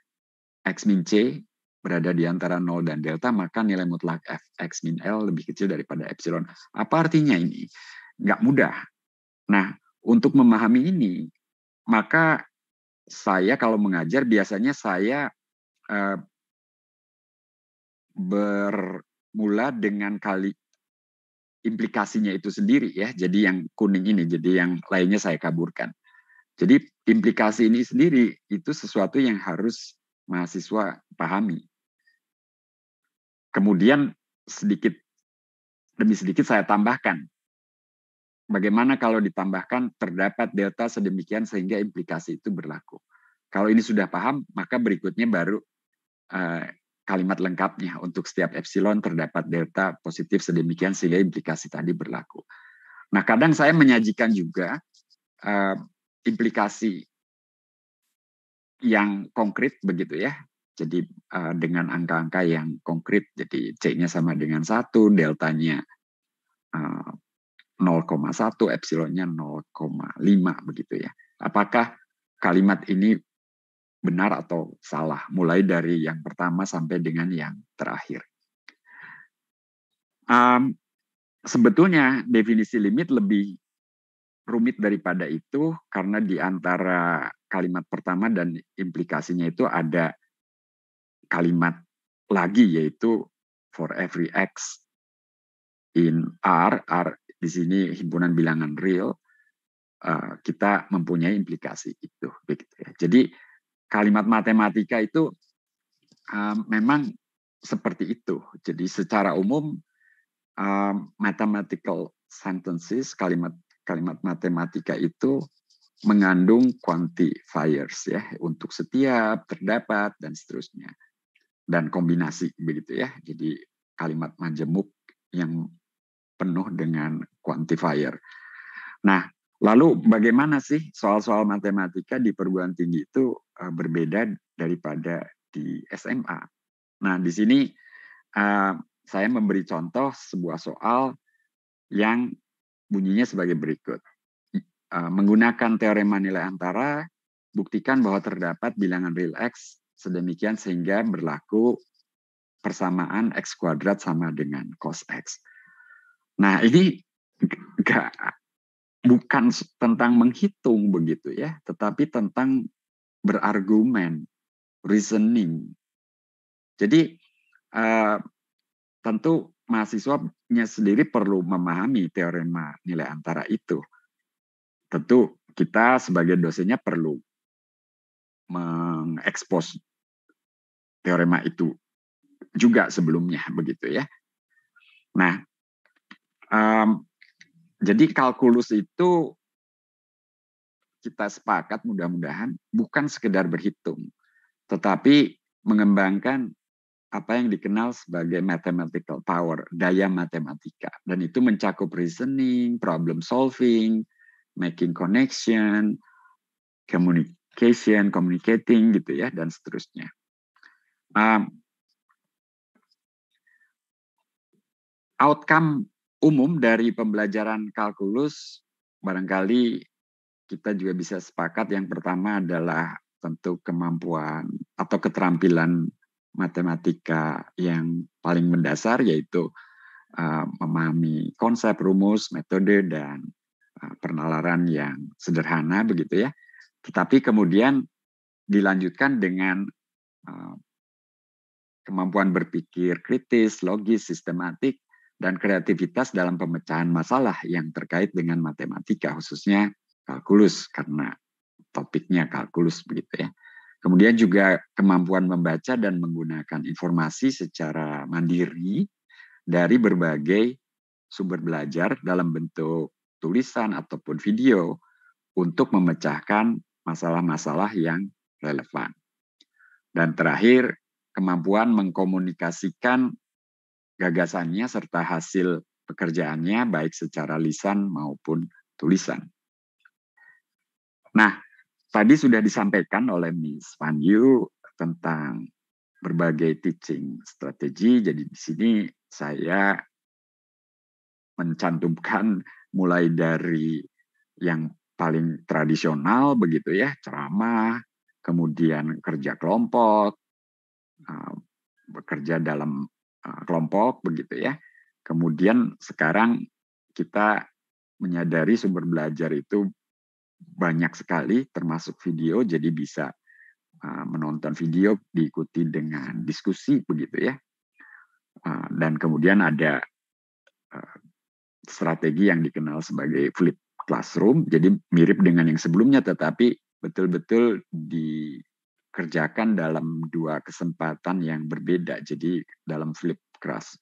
X min C berada di antara 0 dan delta, maka nilai mutlak F X min L lebih kecil daripada epsilon. Apa artinya ini? Nggak mudah. Nah, untuk memahami ini, maka saya kalau mengajar biasanya saya bermula dengan implikasinya itu sendiri ya. Jadi yang kuning ini, jadi yang lainnya saya kaburkan. Jadi implikasi ini sendiri itu sesuatu yang harus mahasiswa pahami. Kemudian sedikit demi sedikit saya tambahkan. Bagaimana kalau ditambahkan terdapat delta sedemikian sehingga implikasi itu berlaku. Kalau ini sudah paham, maka berikutnya baru kalimat lengkapnya. Untuk setiap epsilon terdapat delta positif sedemikian sehingga implikasi tadi berlaku. Nah, kadang saya menyajikan juga implikasi yang konkret begitu ya. Jadi dengan angka-angka yang konkret, jadi C-nya sama dengan 1, deltanya 0,1, epsilonnya 0,5 begitu ya. Apakah kalimat ini benar atau salah, mulai dari yang pertama sampai dengan yang terakhir. Sebetulnya definisi limit lebih rumit daripada itu, karena di antara kalimat pertama dan implikasinya itu ada kalimat lagi, yaitu for every x in R di sini himpunan bilangan real, kita mempunyai implikasi itu. Begitu ya. Jadi kalimat matematika itu memang seperti itu. Jadi secara umum mathematical sentences, kalimat matematika itu mengandung quantifiers ya, untuk setiap, terdapat, dan seterusnya, dan kombinasi begitu ya. Jadi kalimat majemuk yang penuh dengan quantifier. Nah, lalu bagaimana sih soal-soal matematika di perguruan tinggi itu berbeda daripada di SMA? Nah, di sini saya memberi contoh sebuah soal yang bunyinya sebagai berikut. Menggunakan teorema nilai antara, buktikan bahwa terdapat bilangan real X sedemikian sehingga berlaku persamaan X kuadrat sama dengan cos X. Nah, ini bukan tentang menghitung begitu ya, tetapi tentang berargumen, reasoning. Jadi tentu mahasiswanya sendiri perlu memahami teorema nilai antara itu. Tentu kita sebagai dosennya perlu mengekspos teorema itu juga sebelumnya begitu ya. Nah, jadi kalkulus itu kita sepakat mudah-mudahan bukan sekedar berhitung, tetapi mengembangkan apa yang dikenal sebagai mathematical power, daya matematika. Dan itu mencakup reasoning, problem solving, making connection, communication, communicating gitu ya, dan seterusnya. Outcome umum dari pembelajaran kalkulus barangkali kita juga bisa sepakat, yang pertama adalah tentu kemampuan atau keterampilan matematika yang paling mendasar, yaitu memahami konsep, rumus, metode, dan penalaran yang sederhana begitu ya. Tetapi kemudian dilanjutkan dengan kemampuan berpikir kritis, logis, sistematik, dan kreativitas dalam pemecahan masalah yang terkait dengan matematika, khususnya kalkulus, karena topiknya kalkulus begitu ya. Kemudian juga kemampuan membaca dan menggunakan informasi secara mandiri dari berbagai sumber belajar dalam bentuk tulisan ataupun video untuk memecahkan masalah-masalah yang relevan. Dan terakhir, kemampuan mengkomunikasikan gagasannya serta hasil pekerjaannya baik secara lisan maupun tulisan. Nah, tadi sudah disampaikan oleh Miss Van Yu tentang berbagai teaching strategi. Jadi di sini saya mencantumkan mulai dari yang paling tradisional begitu ya, ceramah, kemudian kerja kelompok, bekerja dalam kelompok begitu ya. Kemudian sekarang kita menyadari sumber belajar itu banyak sekali, termasuk video, jadi bisa menonton video diikuti dengan diskusi begitu ya. Dan kemudian ada strategi yang dikenal sebagai flip classroom, jadi mirip dengan yang sebelumnya, tetapi betul-betul dikerjakan dalam dua kesempatan yang berbeda. Jadi dalam flip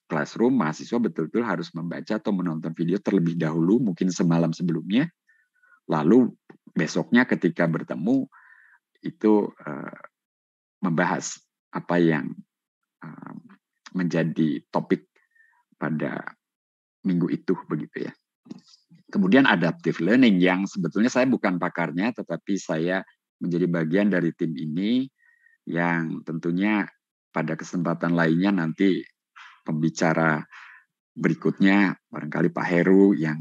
classroom, mahasiswa betul-betul harus membaca atau menonton video terlebih dahulu, mungkin semalam sebelumnya, lalu besoknya ketika bertemu itu membahas apa yang menjadi topik pada minggu itu begitu ya. Kemudian adaptive learning yang sebetulnya saya bukan pakarnya, tetapi saya menjadi bagian dari tim ini. yang tentunya pada kesempatan lainnya nanti pembicara berikutnya barangkali Pak Heru yang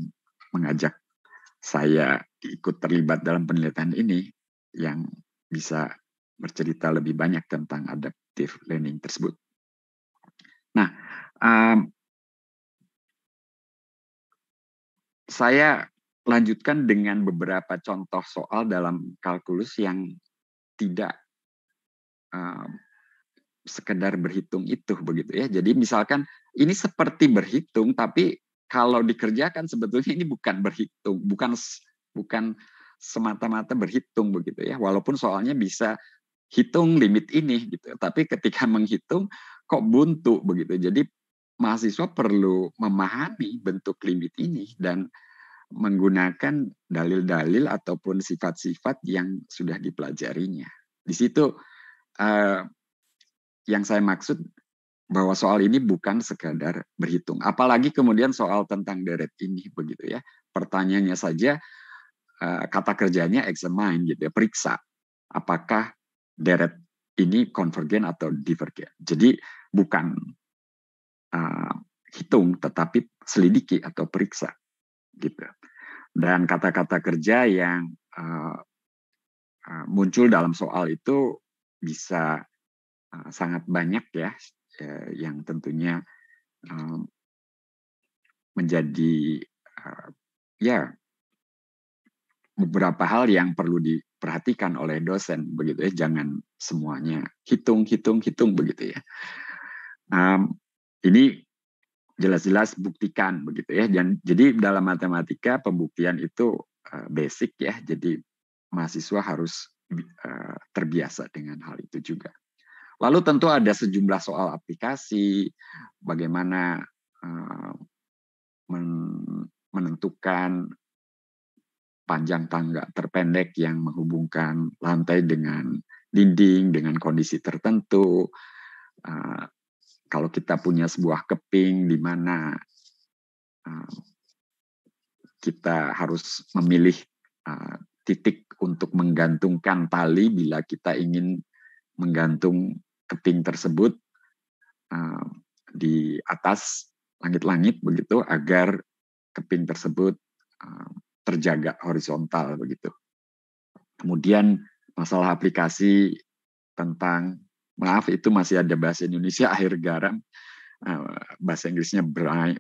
mengajak saya ikut terlibat dalam penelitian ini yang bisa bercerita lebih banyak tentang adaptive learning tersebut. Nah, saya lanjutkan dengan beberapa contoh soal dalam kalkulus yang tidak sekedar berhitung itu begitu ya. Jadi misalkan ini seperti berhitung, tapi kalau dikerjakan sebetulnya ini bukan berhitung, bukan semata-mata berhitung begitu ya. Walaupun soalnya bisa hitung limit ini gitu, tapi ketika menghitung kok buntu begitu. Jadi mahasiswa perlu memahami bentuk limit ini dan menggunakan dalil-dalil ataupun sifat-sifat yang sudah dipelajarinya. Di situ yang saya maksud bahwa soal ini bukan sekadar berhitung. Apalagi kemudian soal tentang deret ini begitu ya. Pertanyaannya saja kata kerjanya examine gitu ya, periksa apakah deret ini konvergen atau divergen. Jadi bukan hitung tetapi selidiki atau periksa gitu. Dan kata-kata kerja yang muncul dalam soal itu bisa sangat banyak ya, yang tentunya menjadi ya beberapa hal yang perlu diperhatikan oleh dosen begitu ya, jangan semuanya hitung begitu ya. Ini jelas-jelas buktikan begitu ya. Jadi dalam matematika pembuktian itu basic ya. Jadi mahasiswa harus terbiasa dengan hal itu juga. Lalu tentu ada sejumlah soal aplikasi, bagaimana menentukan panjang tangga terpendek yang menghubungkan lantai dengan dinding dengan kondisi tertentu. Kalau kita punya sebuah keping di mana kita harus memilih titik untuk menggantungkan tali bila kita ingin menggantung keping tersebut di atas langit-langit begitu agar keping tersebut terjaga horizontal begitu. Kemudian masalah aplikasi tentang, maaf itu masih ada bahasa Indonesia air garam, bahasa Inggrisnya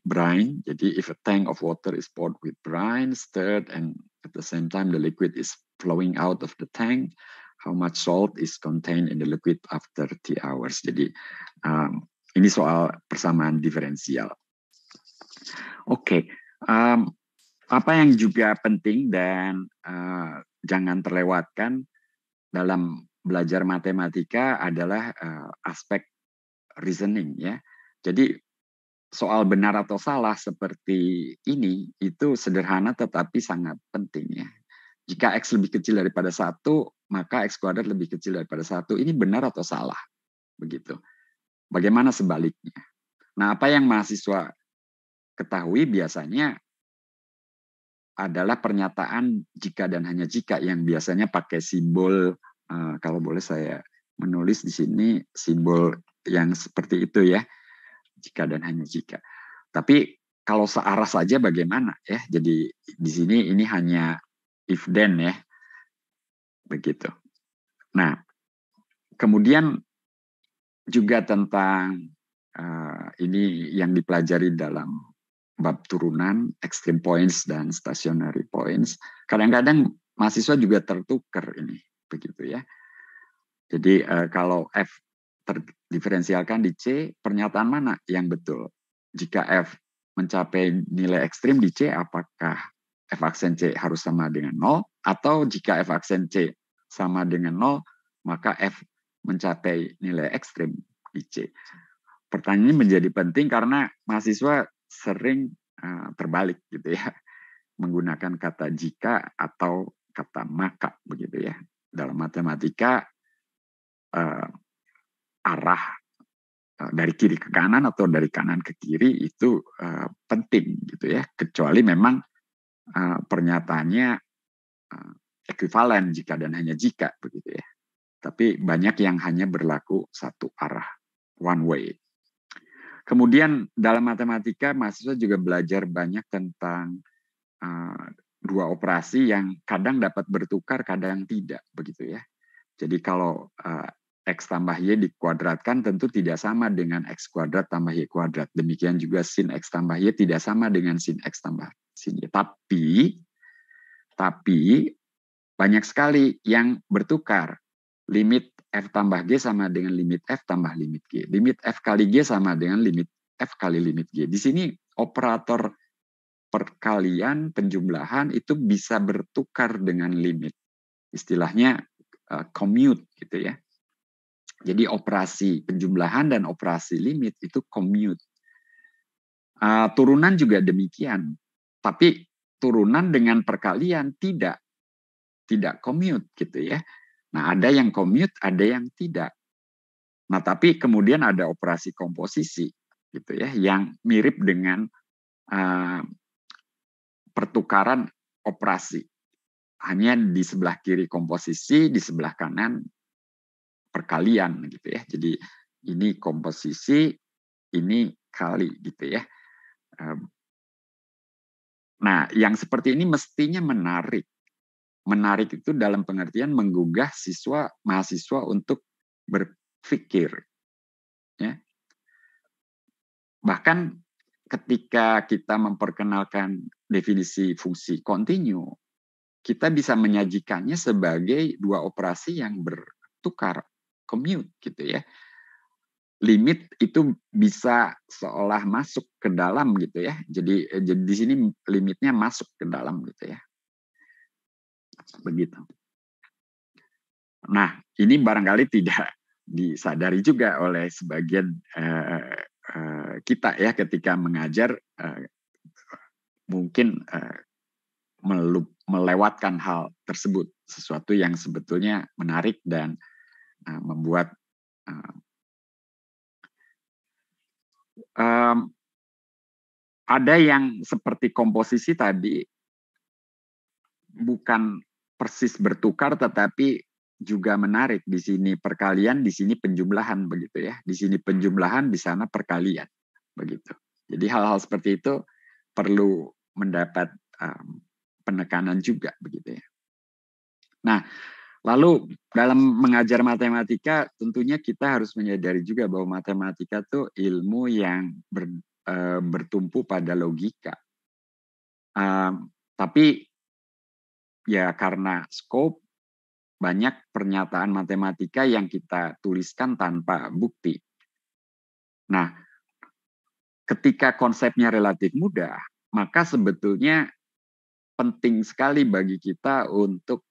brine. Jadi if a tank of water is poured with brine, stirred, and at the same time the liquid is flowing out of the tank, how much salt is contained in the liquid after 3 hours. Jadi ini soal persamaan diferensial. Oke, apa yang juga penting dan jangan terlewatkan dalam belajar matematika adalah aspek reasoning ya. Jadi soal benar atau salah seperti ini itu sederhana tetapi sangat penting ya. Jika X lebih kecil daripada 1, maka X kuadrat lebih kecil daripada 1. Ini benar atau salah? Begitu. Bagaimana sebaliknya? Nah, apa yang mahasiswa ketahui biasanya adalah pernyataan jika dan hanya jika yang biasanya pakai simbol, kalau boleh saya menulis di sini simbol yang seperti itu ya, jika dan hanya jika. Tapi kalau searah saja bagaimana ya? Jadi di sini ini hanya if then ya, begitu. Nah, kemudian juga tentang ini yang dipelajari dalam bab turunan, extreme points dan stationary points. Kadang-kadang mahasiswa juga tertukar ini, begitu ya. Jadi kalau F terdiferensialkan di C, pernyataan mana yang betul? Jika F mencapai nilai ekstrim di C, apakah F aksen C harus sama dengan 0? Atau jika F aksen C sama dengan 0, maka F mencapai nilai ekstrim di C? Pertanyaan ini menjadi penting karena mahasiswa sering terbalik gitu ya, menggunakan kata jika atau kata maka begitu ya. Dalam matematika arah dari kiri ke kanan atau dari kanan ke kiri itu penting gitu ya, kecuali memang pernyataannya ekuivalen jika dan hanya jika begitu ya. Tapi banyak yang hanya berlaku satu arah, one way. Kemudian dalam matematika mahasiswa juga belajar banyak tentang dua operasi yang kadang dapat bertukar, kadang tidak, begitu ya. Jadi kalau X tambah Y dikuadratkan tentu tidak sama dengan X kuadrat tambah Y kuadrat. Demikian juga sin X tambah Y tidak sama dengan sin X tambah sin Y. Tapi banyak sekali yang bertukar. Limit F tambah G sama dengan limit F tambah limit G. Limit F kali G sama dengan limit F kali limit G. Di sini operator perkalian, penjumlahan itu bisa bertukar dengan limit. Istilahnya commute gitu ya. Jadi operasi penjumlahan dan operasi limit itu commute. Turunan juga demikian. Tapi turunan dengan perkalian tidak commute gitu ya. Nah, ada yang commute, ada yang tidak. Nah, tapi kemudian ada operasi komposisi gitu ya, yang mirip dengan pertukaran operasi. Hanya di sebelah kiri komposisi, di sebelah kanan perkalian gitu ya. Jadi ini komposisi, ini kali gitu ya. Nah, yang seperti ini mestinya menarik. Menarik itu dalam pengertian menggugah mahasiswa untuk berpikir. Ya. Bahkan ketika kita memperkenalkan definisi fungsi kontinu, kita bisa menyajikannya sebagai dua operasi yang bertukar, commute gitu ya. Limit itu bisa seolah masuk ke dalam gitu ya. Jadi di sini limitnya masuk ke dalam gitu ya. Begitu. Nah, ini barangkali tidak disadari juga oleh sebagian kita ya ketika mengajar, mungkin melewatkan hal tersebut, sesuatu yang sebetulnya menarik dan membuat ada yang seperti komposisi tadi bukan persis bertukar tetapi juga menarik. Di sini perkalian, di sini penjumlahan begitu ya. Di sini penjumlahan, di sana perkalian begitu. Jadi hal-hal seperti itu perlu mendapat penekanan juga begitu ya. Nah, lalu dalam mengajar matematika tentunya kita harus menyadari juga bahwa matematika itu ilmu yang bertumpu pada logika. Tapi ya karena scope, banyak pernyataan matematika yang kita tuliskan tanpa bukti. Nah, ketika konsepnya relatif mudah, maka sebetulnya penting sekali bagi kita untuk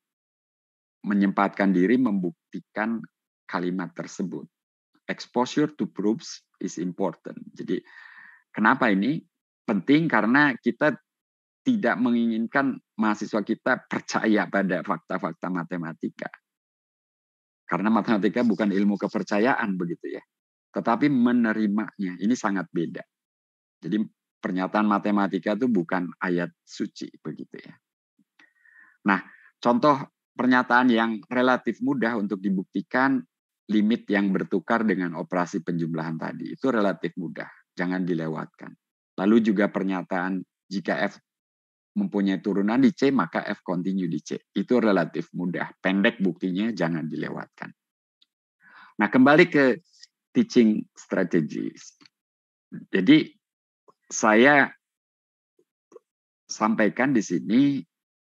menyempatkan diri membuktikan kalimat tersebut. Exposure to proofs is important. Jadi, kenapa ini penting? Karena kita tidak menginginkan mahasiswa kita percaya pada fakta-fakta matematika. Karena matematika bukan ilmu kepercayaan begitu ya. Tetapi menerimanya, ini sangat beda. Jadi pernyataan matematika itu bukan ayat suci begitu ya. Nah, contoh pernyataan yang relatif mudah untuk dibuktikan, limit yang bertukar dengan operasi penjumlahan tadi, itu relatif mudah, jangan dilewatkan. Lalu juga pernyataan jika F mempunyai turunan di C, maka F continue di C. Itu relatif mudah. Pendek buktinya, jangan dilewatkan. Nah, kembali ke teaching strategies. Jadi, saya sampaikan di sini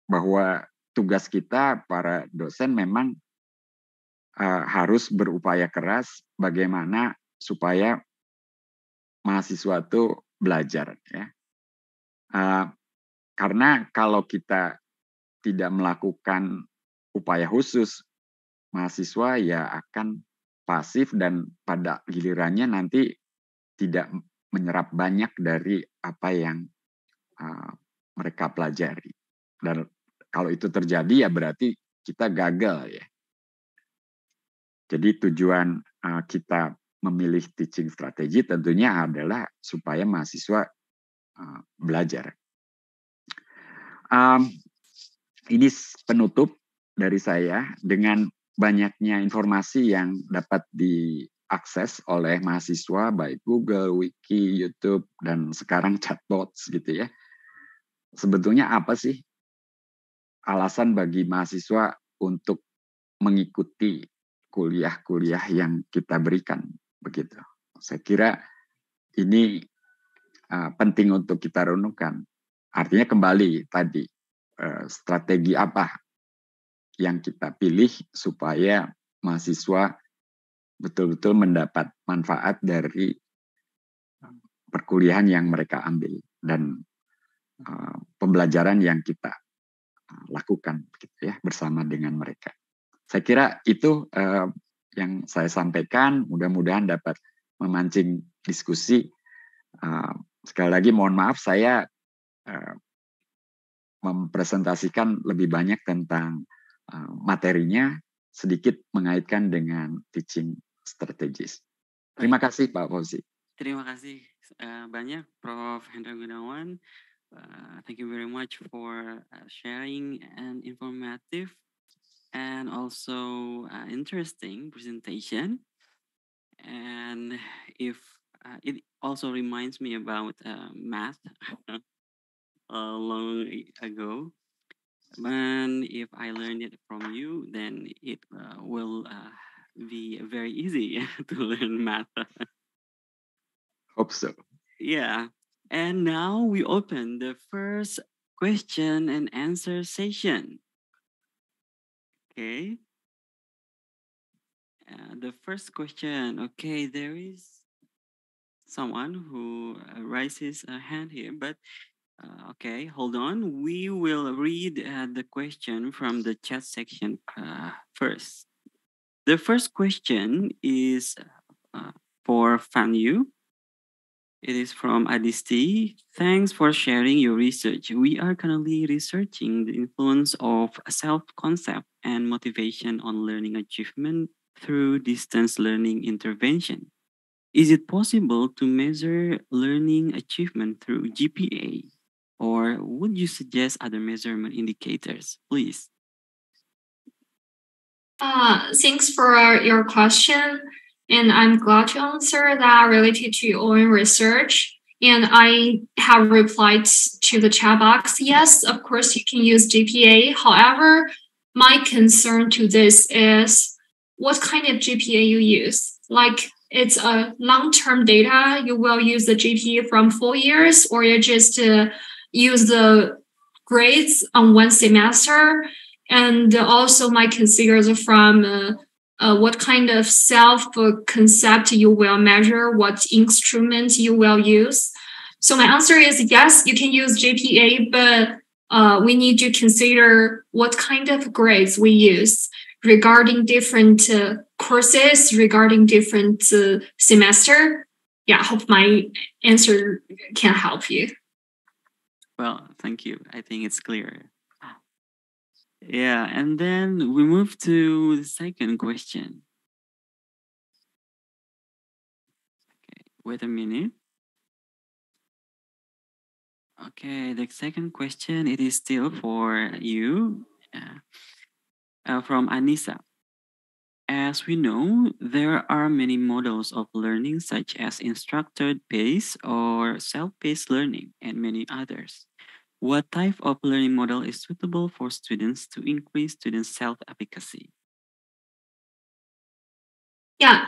bahwa tugas kita, para dosen, memang harus berupaya keras bagaimana supaya mahasiswa itu belajar. Ya. Karena kalau kita tidak melakukan upaya khusus, mahasiswa ya akan pasif dan pada gilirannya nanti tidak menyerap banyak dari apa yang mereka pelajari. Dan kalau itu terjadi ya berarti kita gagal ya. Jadi tujuan kita memilih teaching strategi tentunya adalah supaya mahasiswa belajar. Ini penutup dari saya dengan banyaknya informasi yang dapat diakses oleh mahasiswa, baik Google, Wiki, YouTube, dan sekarang chatbots gitu ya. Sebetulnya apa sih alasan bagi mahasiswa untuk mengikuti kuliah-kuliah yang kita berikan begitu? Saya kira ini penting untuk kita renungkan. Artinya kembali tadi, strategi apa yang kita pilih supaya mahasiswa betul-betul mendapat manfaat dari perkuliahan yang mereka ambil dan pembelajaran yang kita lakukan gitu ya, bersama dengan mereka. Saya kira itu yang saya sampaikan, mudah-mudahan dapat memancing diskusi. Sekali lagi mohon maaf saya mempresentasikan lebih banyak tentang materinya, sedikit mengaitkan dengan teaching strategis. Terima kasih Pak Fauzi. Terima kasih banyak Prof. Hendra Gunawan. Thank you very much for sharing an informative and also interesting presentation. And if it also reminds me about math long ago. And if I learned it from you, then it will be very easy to learn math. Hope so. Yeah. And now we open the first question and answer session. Okay. The first question. Okay, there is someone who raises a hand here, but okay, hold on. We will read the question from the chat section first. The first question is for Fan Yu. It is from Adisti. Thanks for sharing your research. We are currently researching the influence of self-concept and motivation on learning achievement through distance learning intervention. Is it possible to measure learning achievement through GPA? Or would you suggest other measurement indicators, please? Thanks for your question. And I'm glad to answer that related to your own research. And I have replied to the chat box. Yes, of course, you can use GPA. However, my concern to this is what kind of GPA you use. Like, it's a long-term data. You will use the GPA from 4 years, or you just use the grades on one semester. And also my concerns from what kind of self-concept you will measure, what instrument you will use. So my answer is yes, you can use GPA, but we need to consider what kind of grades we use regarding different courses, regarding different semester. Yeah, I hope my answer can help you. Well, thank you. I think it's clear. Yeah, and then we move to the second question. Okay, wait a minute. Okay, the second question, it is still for you, from Anissa. As we know, there are many models of learning such as instructor-based or self-paced learning and many others. What type of learning model is suitable for students to increase student self-efficacy? Yeah,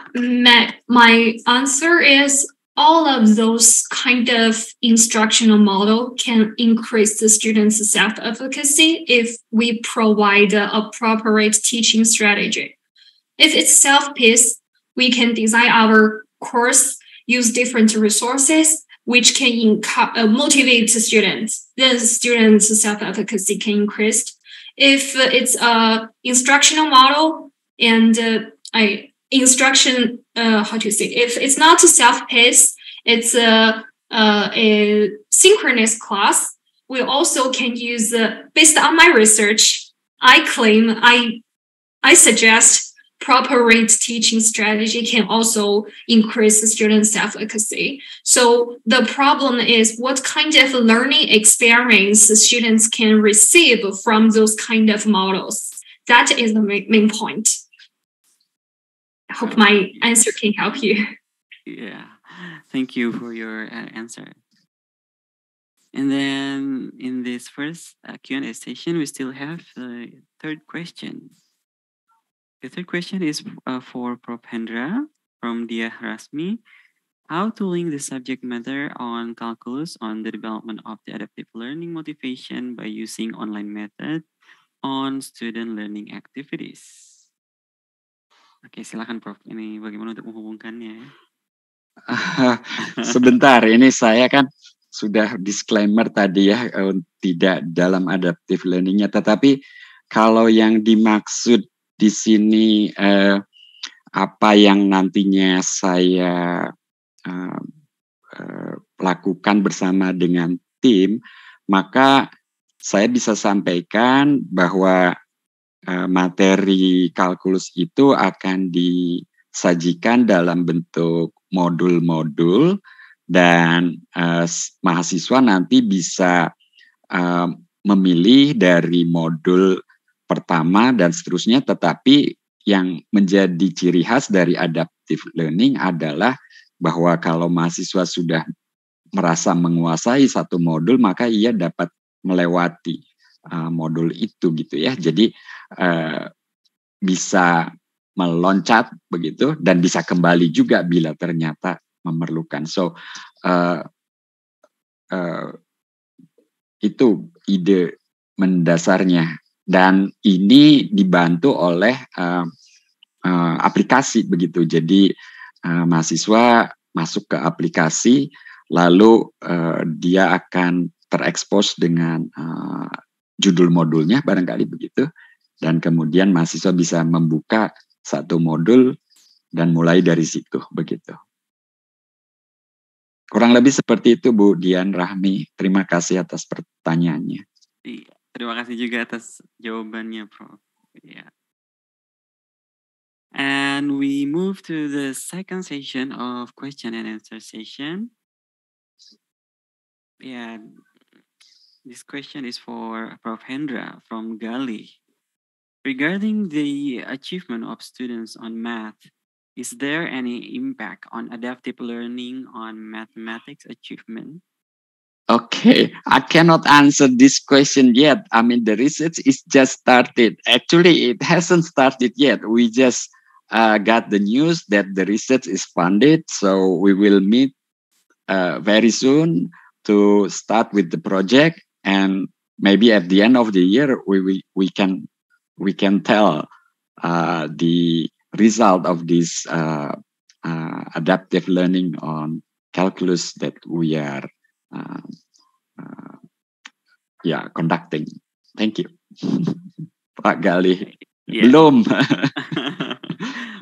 my answer is all of those kind of instructional model can increase the students' self-efficacy if we provide an appropriate teaching strategy. If it's self-paced, we can design our course, use different resources, which can motivate students. Then students' self-efficacy can increase. If it's a instructional model and if it's not a self-paced, it's a synchronous class, we also can use, based on my research, I suggest proper rate teaching strategy can also increase the student self-efficacy. So the problem is what kind of learning experience students can receive from those kind of models. That is the main point. I hope my answer can help you. Yeah, thank you for your answer. And then in this first Q&A session, we still have the third question. The third question is for Prof. Hendra from Dia Rasmi. How to link the subject matter on calculus on the development of the adaptive learning motivation by using online method on student learning activities. Oke, silakan Prof. Ini bagaimana untuk menghubungkannya? Sebentar, ini saya kan sudah disclaimer tadi ya, tidak dalam adaptive learningnya, tetapi kalau yang dimaksud di sini apa yang nantinya saya lakukan bersama dengan tim, maka saya bisa sampaikan bahwa materi kalkulus itu akan disajikan dalam bentuk modul-modul dan mahasiswa nanti bisa memilih dari modul pertama dan seterusnya, tetapi yang menjadi ciri khas dari adaptive learning adalah bahwa kalau mahasiswa sudah merasa menguasai satu modul, maka ia dapat melewati modul itu gitu ya. Jadi bisa meloncat begitu dan bisa kembali juga bila ternyata memerlukan. So itu ide mendasarnya, dan ini dibantu oleh aplikasi begitu. Jadi mahasiswa masuk ke aplikasi, lalu dia akan terekspos dengan judul modulnya barangkali begitu, dan kemudian mahasiswa bisa membuka satu modul dan mulai dari situ begitu. Kurang lebih seperti itu Bu Dian Rahmi. Terima kasih atas pertanyaannya. Iya, terima kasih juga atas jawabannya, Prof. Yeah. And we move to the second session of question and answer session. Yeah, this question is for Prof. Hendra from Gali. Regarding the achievement of students on math, is there any impact on adaptive learning on mathematics achievement? Okay, I cannot answer this question yet. I mean, the research is just started. Actually, it hasn't started yet. We just got the news that the research is funded. So we will meet very soon to start with the project. And maybe at the end of the year, we can tell the result of this adaptive learning on calculus that we are conducting. Thank you. Pak Gali. Yeah. Belum.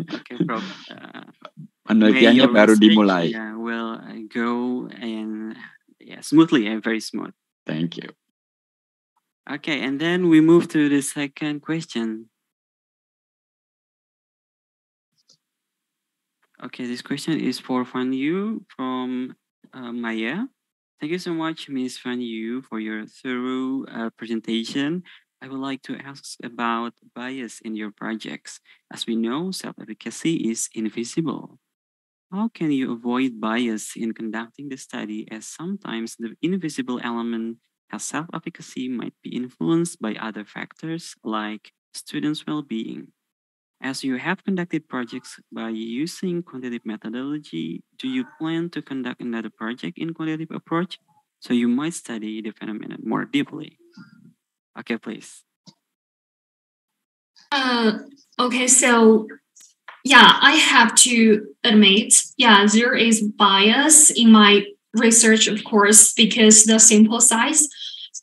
Okay, Prof. Penelitiannya baru dimulai. Will go and smoothly and very smooth. Thank you. Okay, and then we move to the second question. Okay, this question is for Fan Yu from Maya. Thank you so much, Ms. Fan Yu, for your thorough presentation. I would like to ask about bias in your projects. As we know, self-efficacy is invisible. How can you avoid bias in conducting the study, as sometimes the invisible element as self-efficacy might be influenced by other factors like students' well-being? As you have conducted projects by using quantitative methodology, do you plan to conduct another project in quantitative approach? So you might study the phenomenon more deeply. Okay, please. Okay, so I have to admit, there is bias in my research, of course, because the sample size,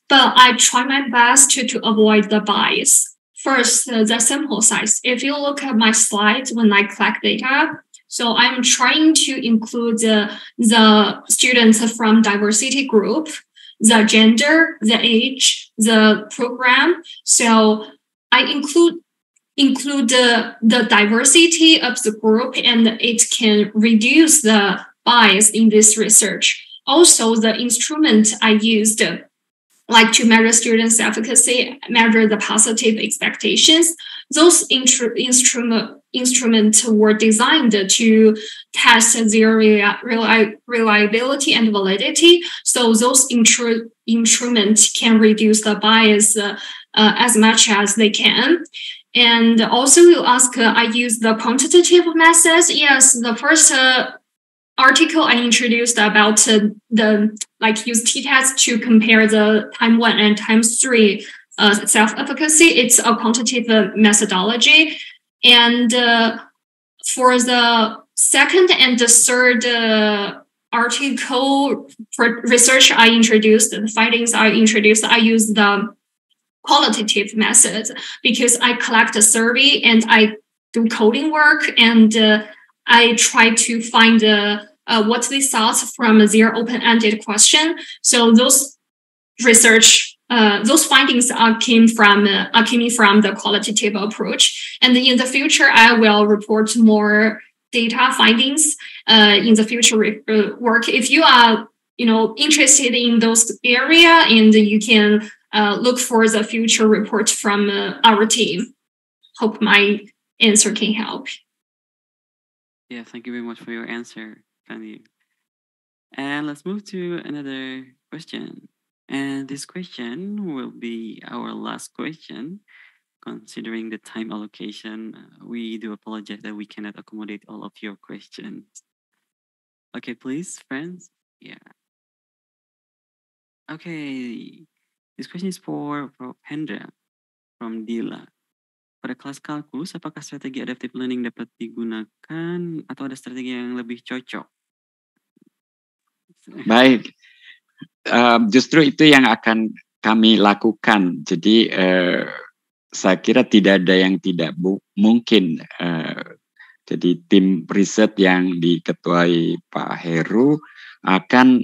but I try my best to avoid the bias. First, the sample size. If you look at my slides when I collect data, so I'm trying to include the students from diversity group, the gender, the age, the program. So I include the diversity of the group, and it can reduce the bias in this research. Also, the instrument I used like to measure students' efficacy, measure the positive expectations. Those instruments were designed to test their reliability and validity. So those instruments can reduce the bias as much as they can. And also you ask, I use the quantitative methods. Yes, the first article I introduced about use t-test to compare the time 1 and time 3 self-efficacy. It's a quantitative methodology. And for the second and the third article for research I introduced, the findings I introduced, I use the qualitative methods because I collect a survey and I do coding work and I try to find what they thought from their open-ended question. So those research, those findings came from the qualitative approach. And in the future, I will report more data findings in the future work. If you are, interested in those area, and you can look for the future report from our team. Hope my answer can help. Yeah, thank you very much for your answer, Fanny. And let's move to another question. And this question will be our last question. Considering the time allocation, we do apologize that we cannot accommodate all of your questions. Okay, please, friends. Yeah. Okay, this question is for Hendra from Dila. Pada kelas kalkulus, apakah strategi adaptive learning dapat digunakan atau ada strategi yang lebih cocok? Baik, justru itu yang akan kami lakukan. Jadi saya kira tidak ada yang tidak mungkin. Jadi tim riset yang diketuai Pak Heru akan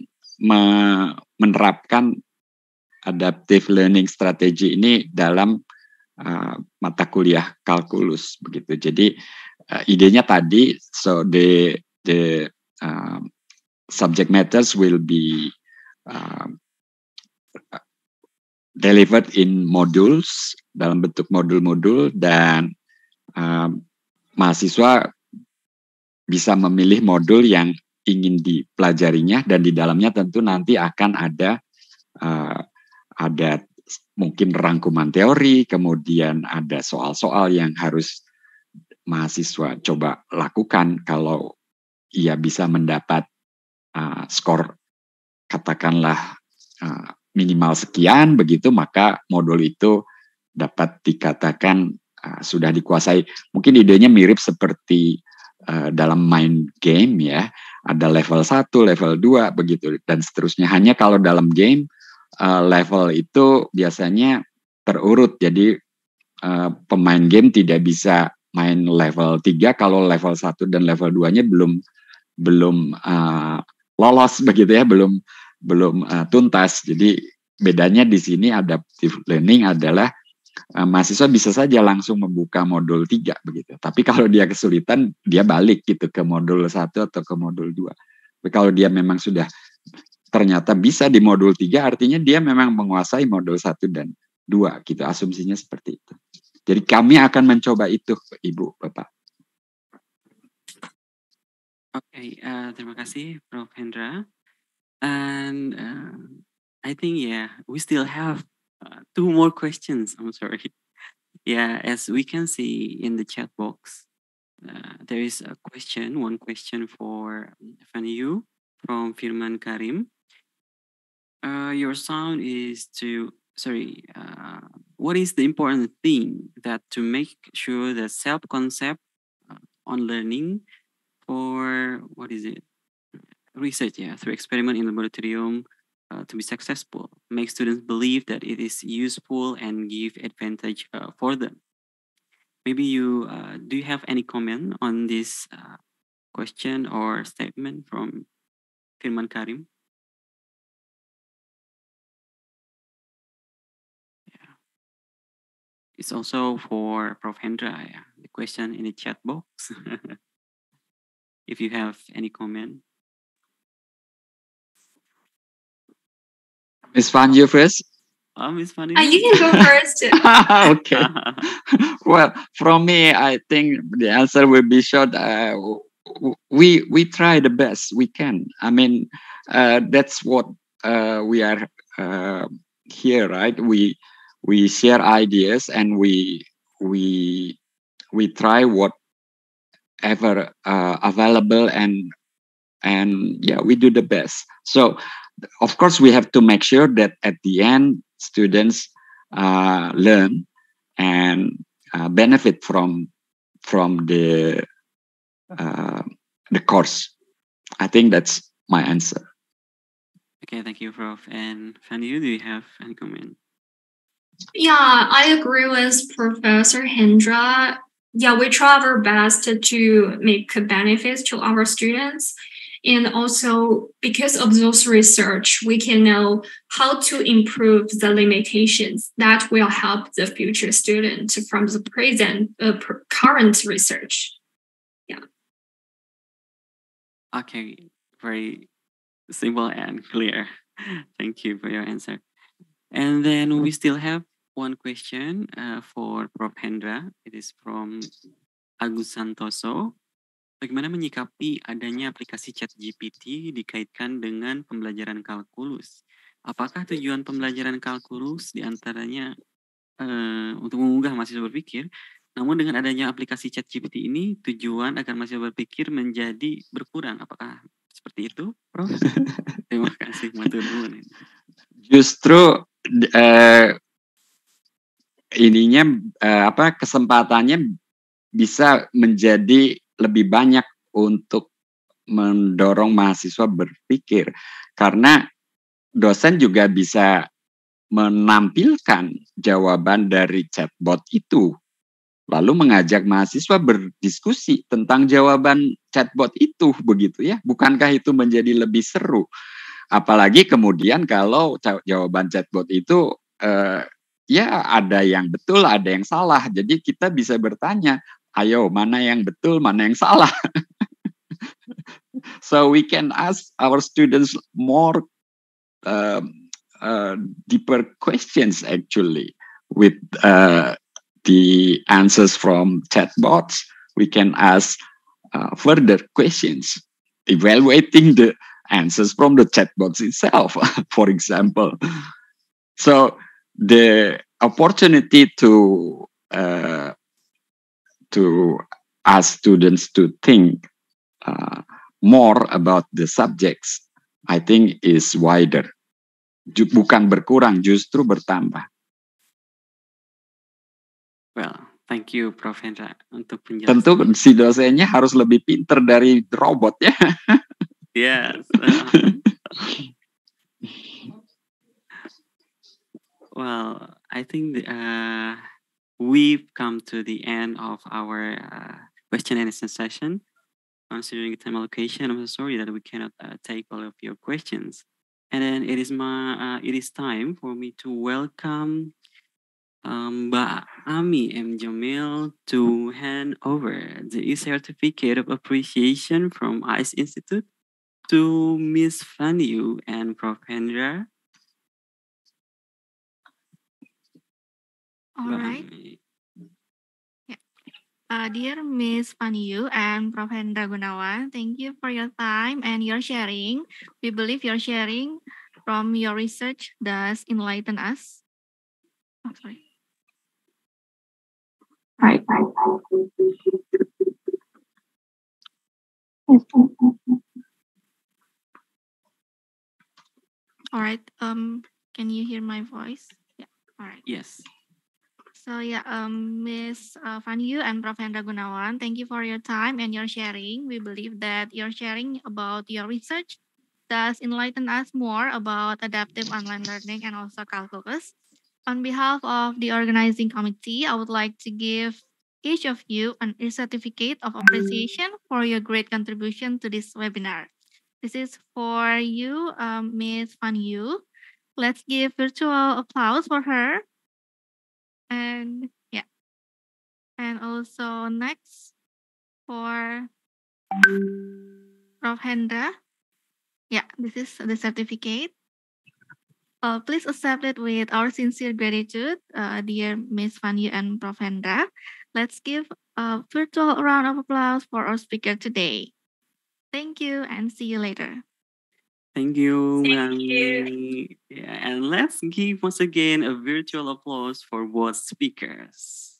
menerapkan adaptive learning strategy ini dalam mata kuliah kalkulus begitu. Jadi idenya tadi, so the subject matters will be delivered in modules, dalam bentuk modul-modul, dan mahasiswa bisa memilih modul yang ingin dipelajarinya, dan di dalamnya tentu nanti akan ada mungkin rangkuman teori, kemudian ada soal-soal yang harus mahasiswa coba lakukan. Kalau ia bisa mendapat skor katakanlah minimal sekian begitu, maka modul itu dapat dikatakan sudah dikuasai. Mungkin idenya mirip seperti dalam main game ya, ada level 1, level 2 begitu dan seterusnya. Hanya kalau dalam game level itu biasanya terurut, jadi pemain game tidak bisa main level 3 kalau level 1 dan level 2-nya belum lolos begitu ya, belum tuntas. Jadi bedanya di sini adaptive learning adalah mahasiswa bisa saja langsung membuka modul 3 begitu. Tapi kalau dia kesulitan, dia balik gitu ke modul 1 atau ke modul 2. Tapi kalau dia memang sudah ternyata bisa di modul 3, artinya dia memang menguasai modul 1 dan 2 gitu. Asumsinya seperti itu. Jadi kami akan mencoba itu, Ibu, Bapak. Oke, terima kasih Prof. Hendra. And I think, we still have 2 more questions. I'm sorry. Yeah, as we can see in the chat box, there is one question for Fanny Yu from Firman Karim. Your sound is what is the important thing that to make sure that self-concept on learning for, research, through experiment in laboratorium to be successful, make students believe that it is useful and give advantage for them. Maybe you, do you have any comment on this question or statement from Firman Karim? Yeah. It's also for Prof. Hendra, the question in the chat box. If you have any comment. Ms. Fan, you first. Miss Fanny? You can go first. Okay. Well, from me, I think the answer will be short. We try the best we can. I mean, that's what we are here, right? We share ideas and we try whatever available, and yeah, we do the best. So of course we have to make sure that at the end students learn and benefit from the course. I think that's my answer. Okay, thank you, Prof. And Fanny, do you have any comment? Yeah, I agree with Professor Hendra. Yeah, we try our best to make benefits to our students. And also, because of those research, we can know how to improve the limitations that will help the future student from the current research. Yeah. Okay, very simple and clear. Thank you for your answer. And then we still have one question for Prof. Hendra. It is from Agus Santoso. Bagaimana menyikapi adanya aplikasi ChatGPT dikaitkan dengan pembelajaran kalkulus? Apakah tujuan pembelajaran kalkulus diantaranya untuk menggugah mahasiswa berpikir? Namun dengan adanya aplikasi ChatGPT ini, tujuan agar mahasiswa berpikir menjadi berkurang. Apakah seperti itu, Prof? Terima kasih, matur nuwun. Justru ininya kesempatannya bisa menjadi lebih banyak untuk mendorong mahasiswa berpikir, karena dosen juga bisa menampilkan jawaban dari chatbot itu, lalu mengajak mahasiswa berdiskusi tentang jawaban chatbot itu, begitu ya. Bukankah itu menjadi lebih seru? Apalagi kemudian kalau jawaban chatbot itu ya ada yang betul, ada yang salah. Jadi kita bisa bertanya, ayo mana yang betul, mana yang salah. So we can ask our students more deeper questions actually with the answers from chatbots. We can ask further questions, evaluating the answers from the chatbots itself, for example. So the opportunity to ask students to think more about the subjects, I think is wider. Bukan berkurang, justru bertambah. Well, thank you, Prof. Hendra, untuk penjelasan. Tentu si dosennya harus lebih pinter dari robot ya. Yes. Well, I think we've come to the end of our question and answer session. Considering the time allocation, I'm so sorry that we cannot take all of your questions. And then it is time for me to welcome Mbak Ami M. Jamil to hand over the certificate of appreciation from ICE Institute to Miss Fanny Yu and Prof. Hendra. All right. Dear Miss Fanny Yu and Prof. Hendra Gunawan, thank you for your time and your sharing. We believe your sharing from your research does enlighten us. Oh, sorry. Right. All right. Can you hear my voice? Yeah. All right. Yes. So yeah, Miss Fanny Yu and Prof. Hendra Gunawan, thank you for your time and your sharing. We believe that your sharing about your research does enlighten us more about adaptive online learning and also calculus. On behalf of the organizing committee, I would like to give each of you a certificate of appreciation for your great contribution to this webinar. This is for you, Miss Fanny Yu. Let's give virtual applause for her. And yeah. And also next for Prof. Hendra. Yeah, this is the certificate. Please accept it with our sincere gratitude, dear Ms. Fanyu and Prof. Hendra. Let's give a virtual round of applause for our speaker today. Thank you and see you later. Thank you, Thank you. Melanie. Yeah, and let's give once again a virtual applause for both speakers.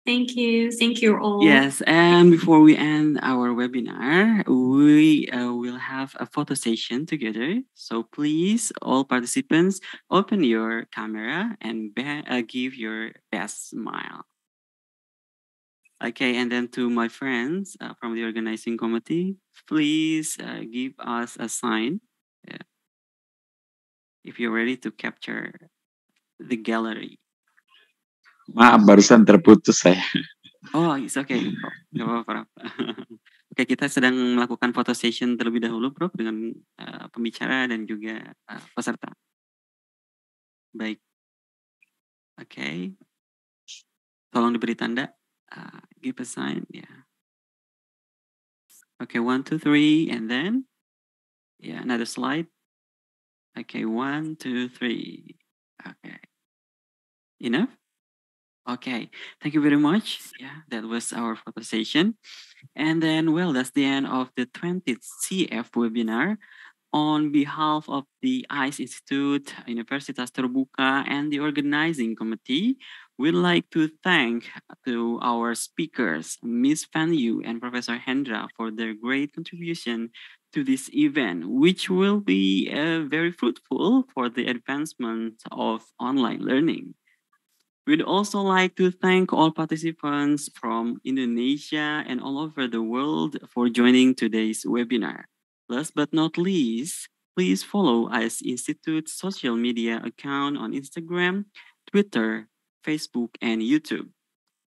Thank you. Thank you all. Yes, and before we end our webinar, we will have a photo session together. So please, all participants, open your camera and give your best smile. Okay, and then to my friends from the organizing committee, please give us a sign if you're ready to capture the gallery. Maaf, barusan terputus saya. Oh, it's okay, Prof. Nggak apa-apa, Prof. Oke, kita sedang melakukan photo session terlebih dahulu, Prof, dengan pembicara dan juga peserta. Baik. Oke. Tolong diberi tanda. Give a sign, yeah. Okay, 1, 2, 3, and then, yeah, another slide. Okay, 1, 2, 3. Okay. Enough? Okay, thank you very much. Yeah, that was our photo session. And then, well, that's the end of the 20th CEF webinar. On behalf of the ICE Institute, Universitas Terbuka, and the organizing committee, we'd like to thank to our speakers, Ms. Fanyu and Professor Hendra, for their great contribution to this event, which will be very fruitful for the advancement of online learning. We'd also like to thank all participants from Indonesia and all over the world for joining today's webinar. Last but not least, please follow ICE Institute's social media account on Instagram, Twitter, Facebook, and YouTube.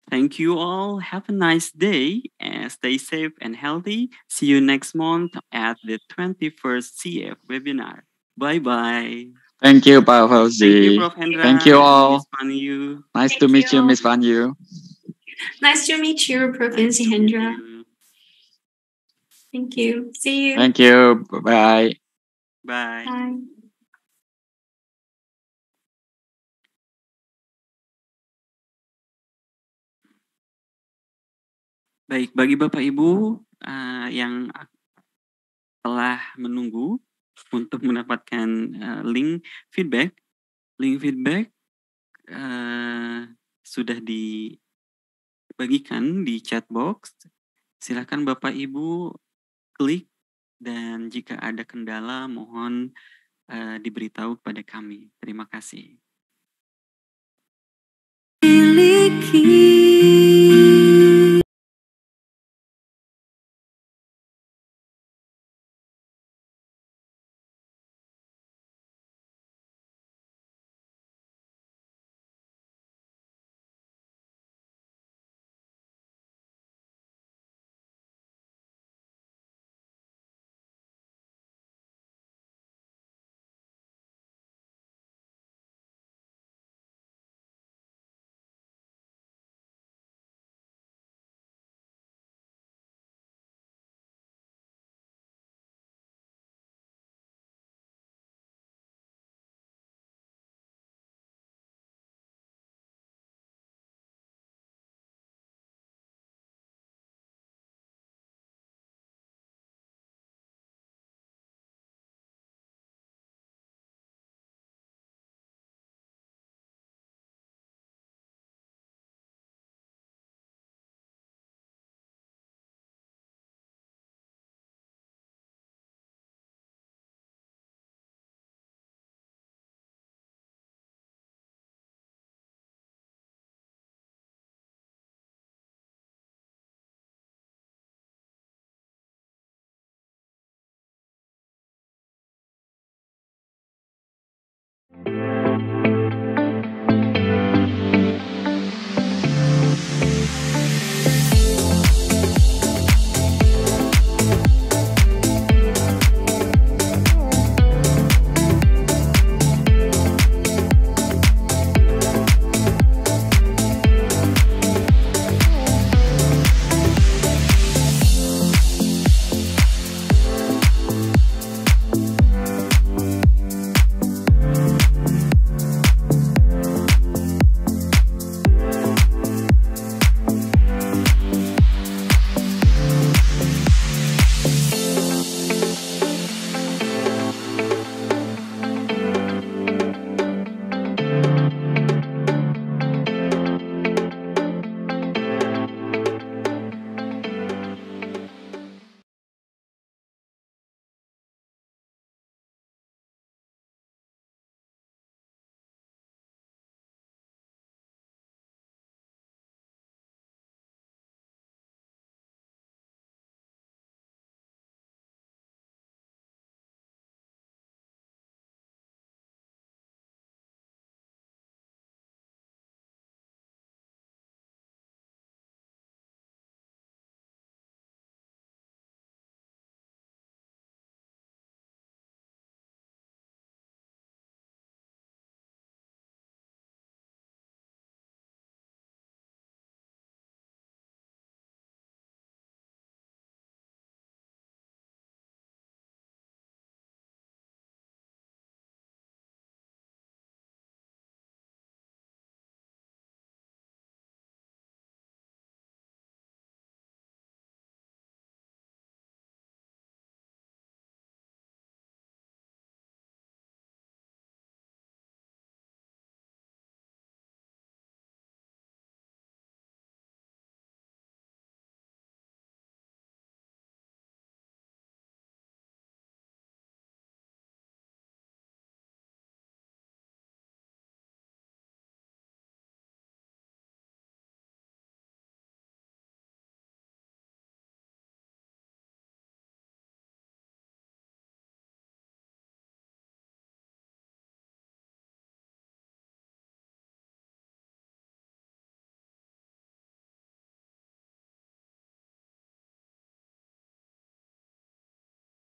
Thank you all. Have a nice day and stay safe and healthy. See you next month at the 21st CF webinar. Bye-bye. Thank you, Pak Fauzi. Thank you, Prof. Hendra. Thank you all. Ms. Fanyu. Nice to meet you, Miss Fanyu. Nice to meet you, Prof. Hendra. Thank you. See you. Thank you. Bye-bye. Bye. Bye. Baik, bagi Bapak Ibu yang telah menunggu untuk mendapatkan link feedback sudah dibagikan di chat box. Silakan Bapak Ibu klik dan jika ada kendala mohon diberitahu kepada kami. Terima kasih.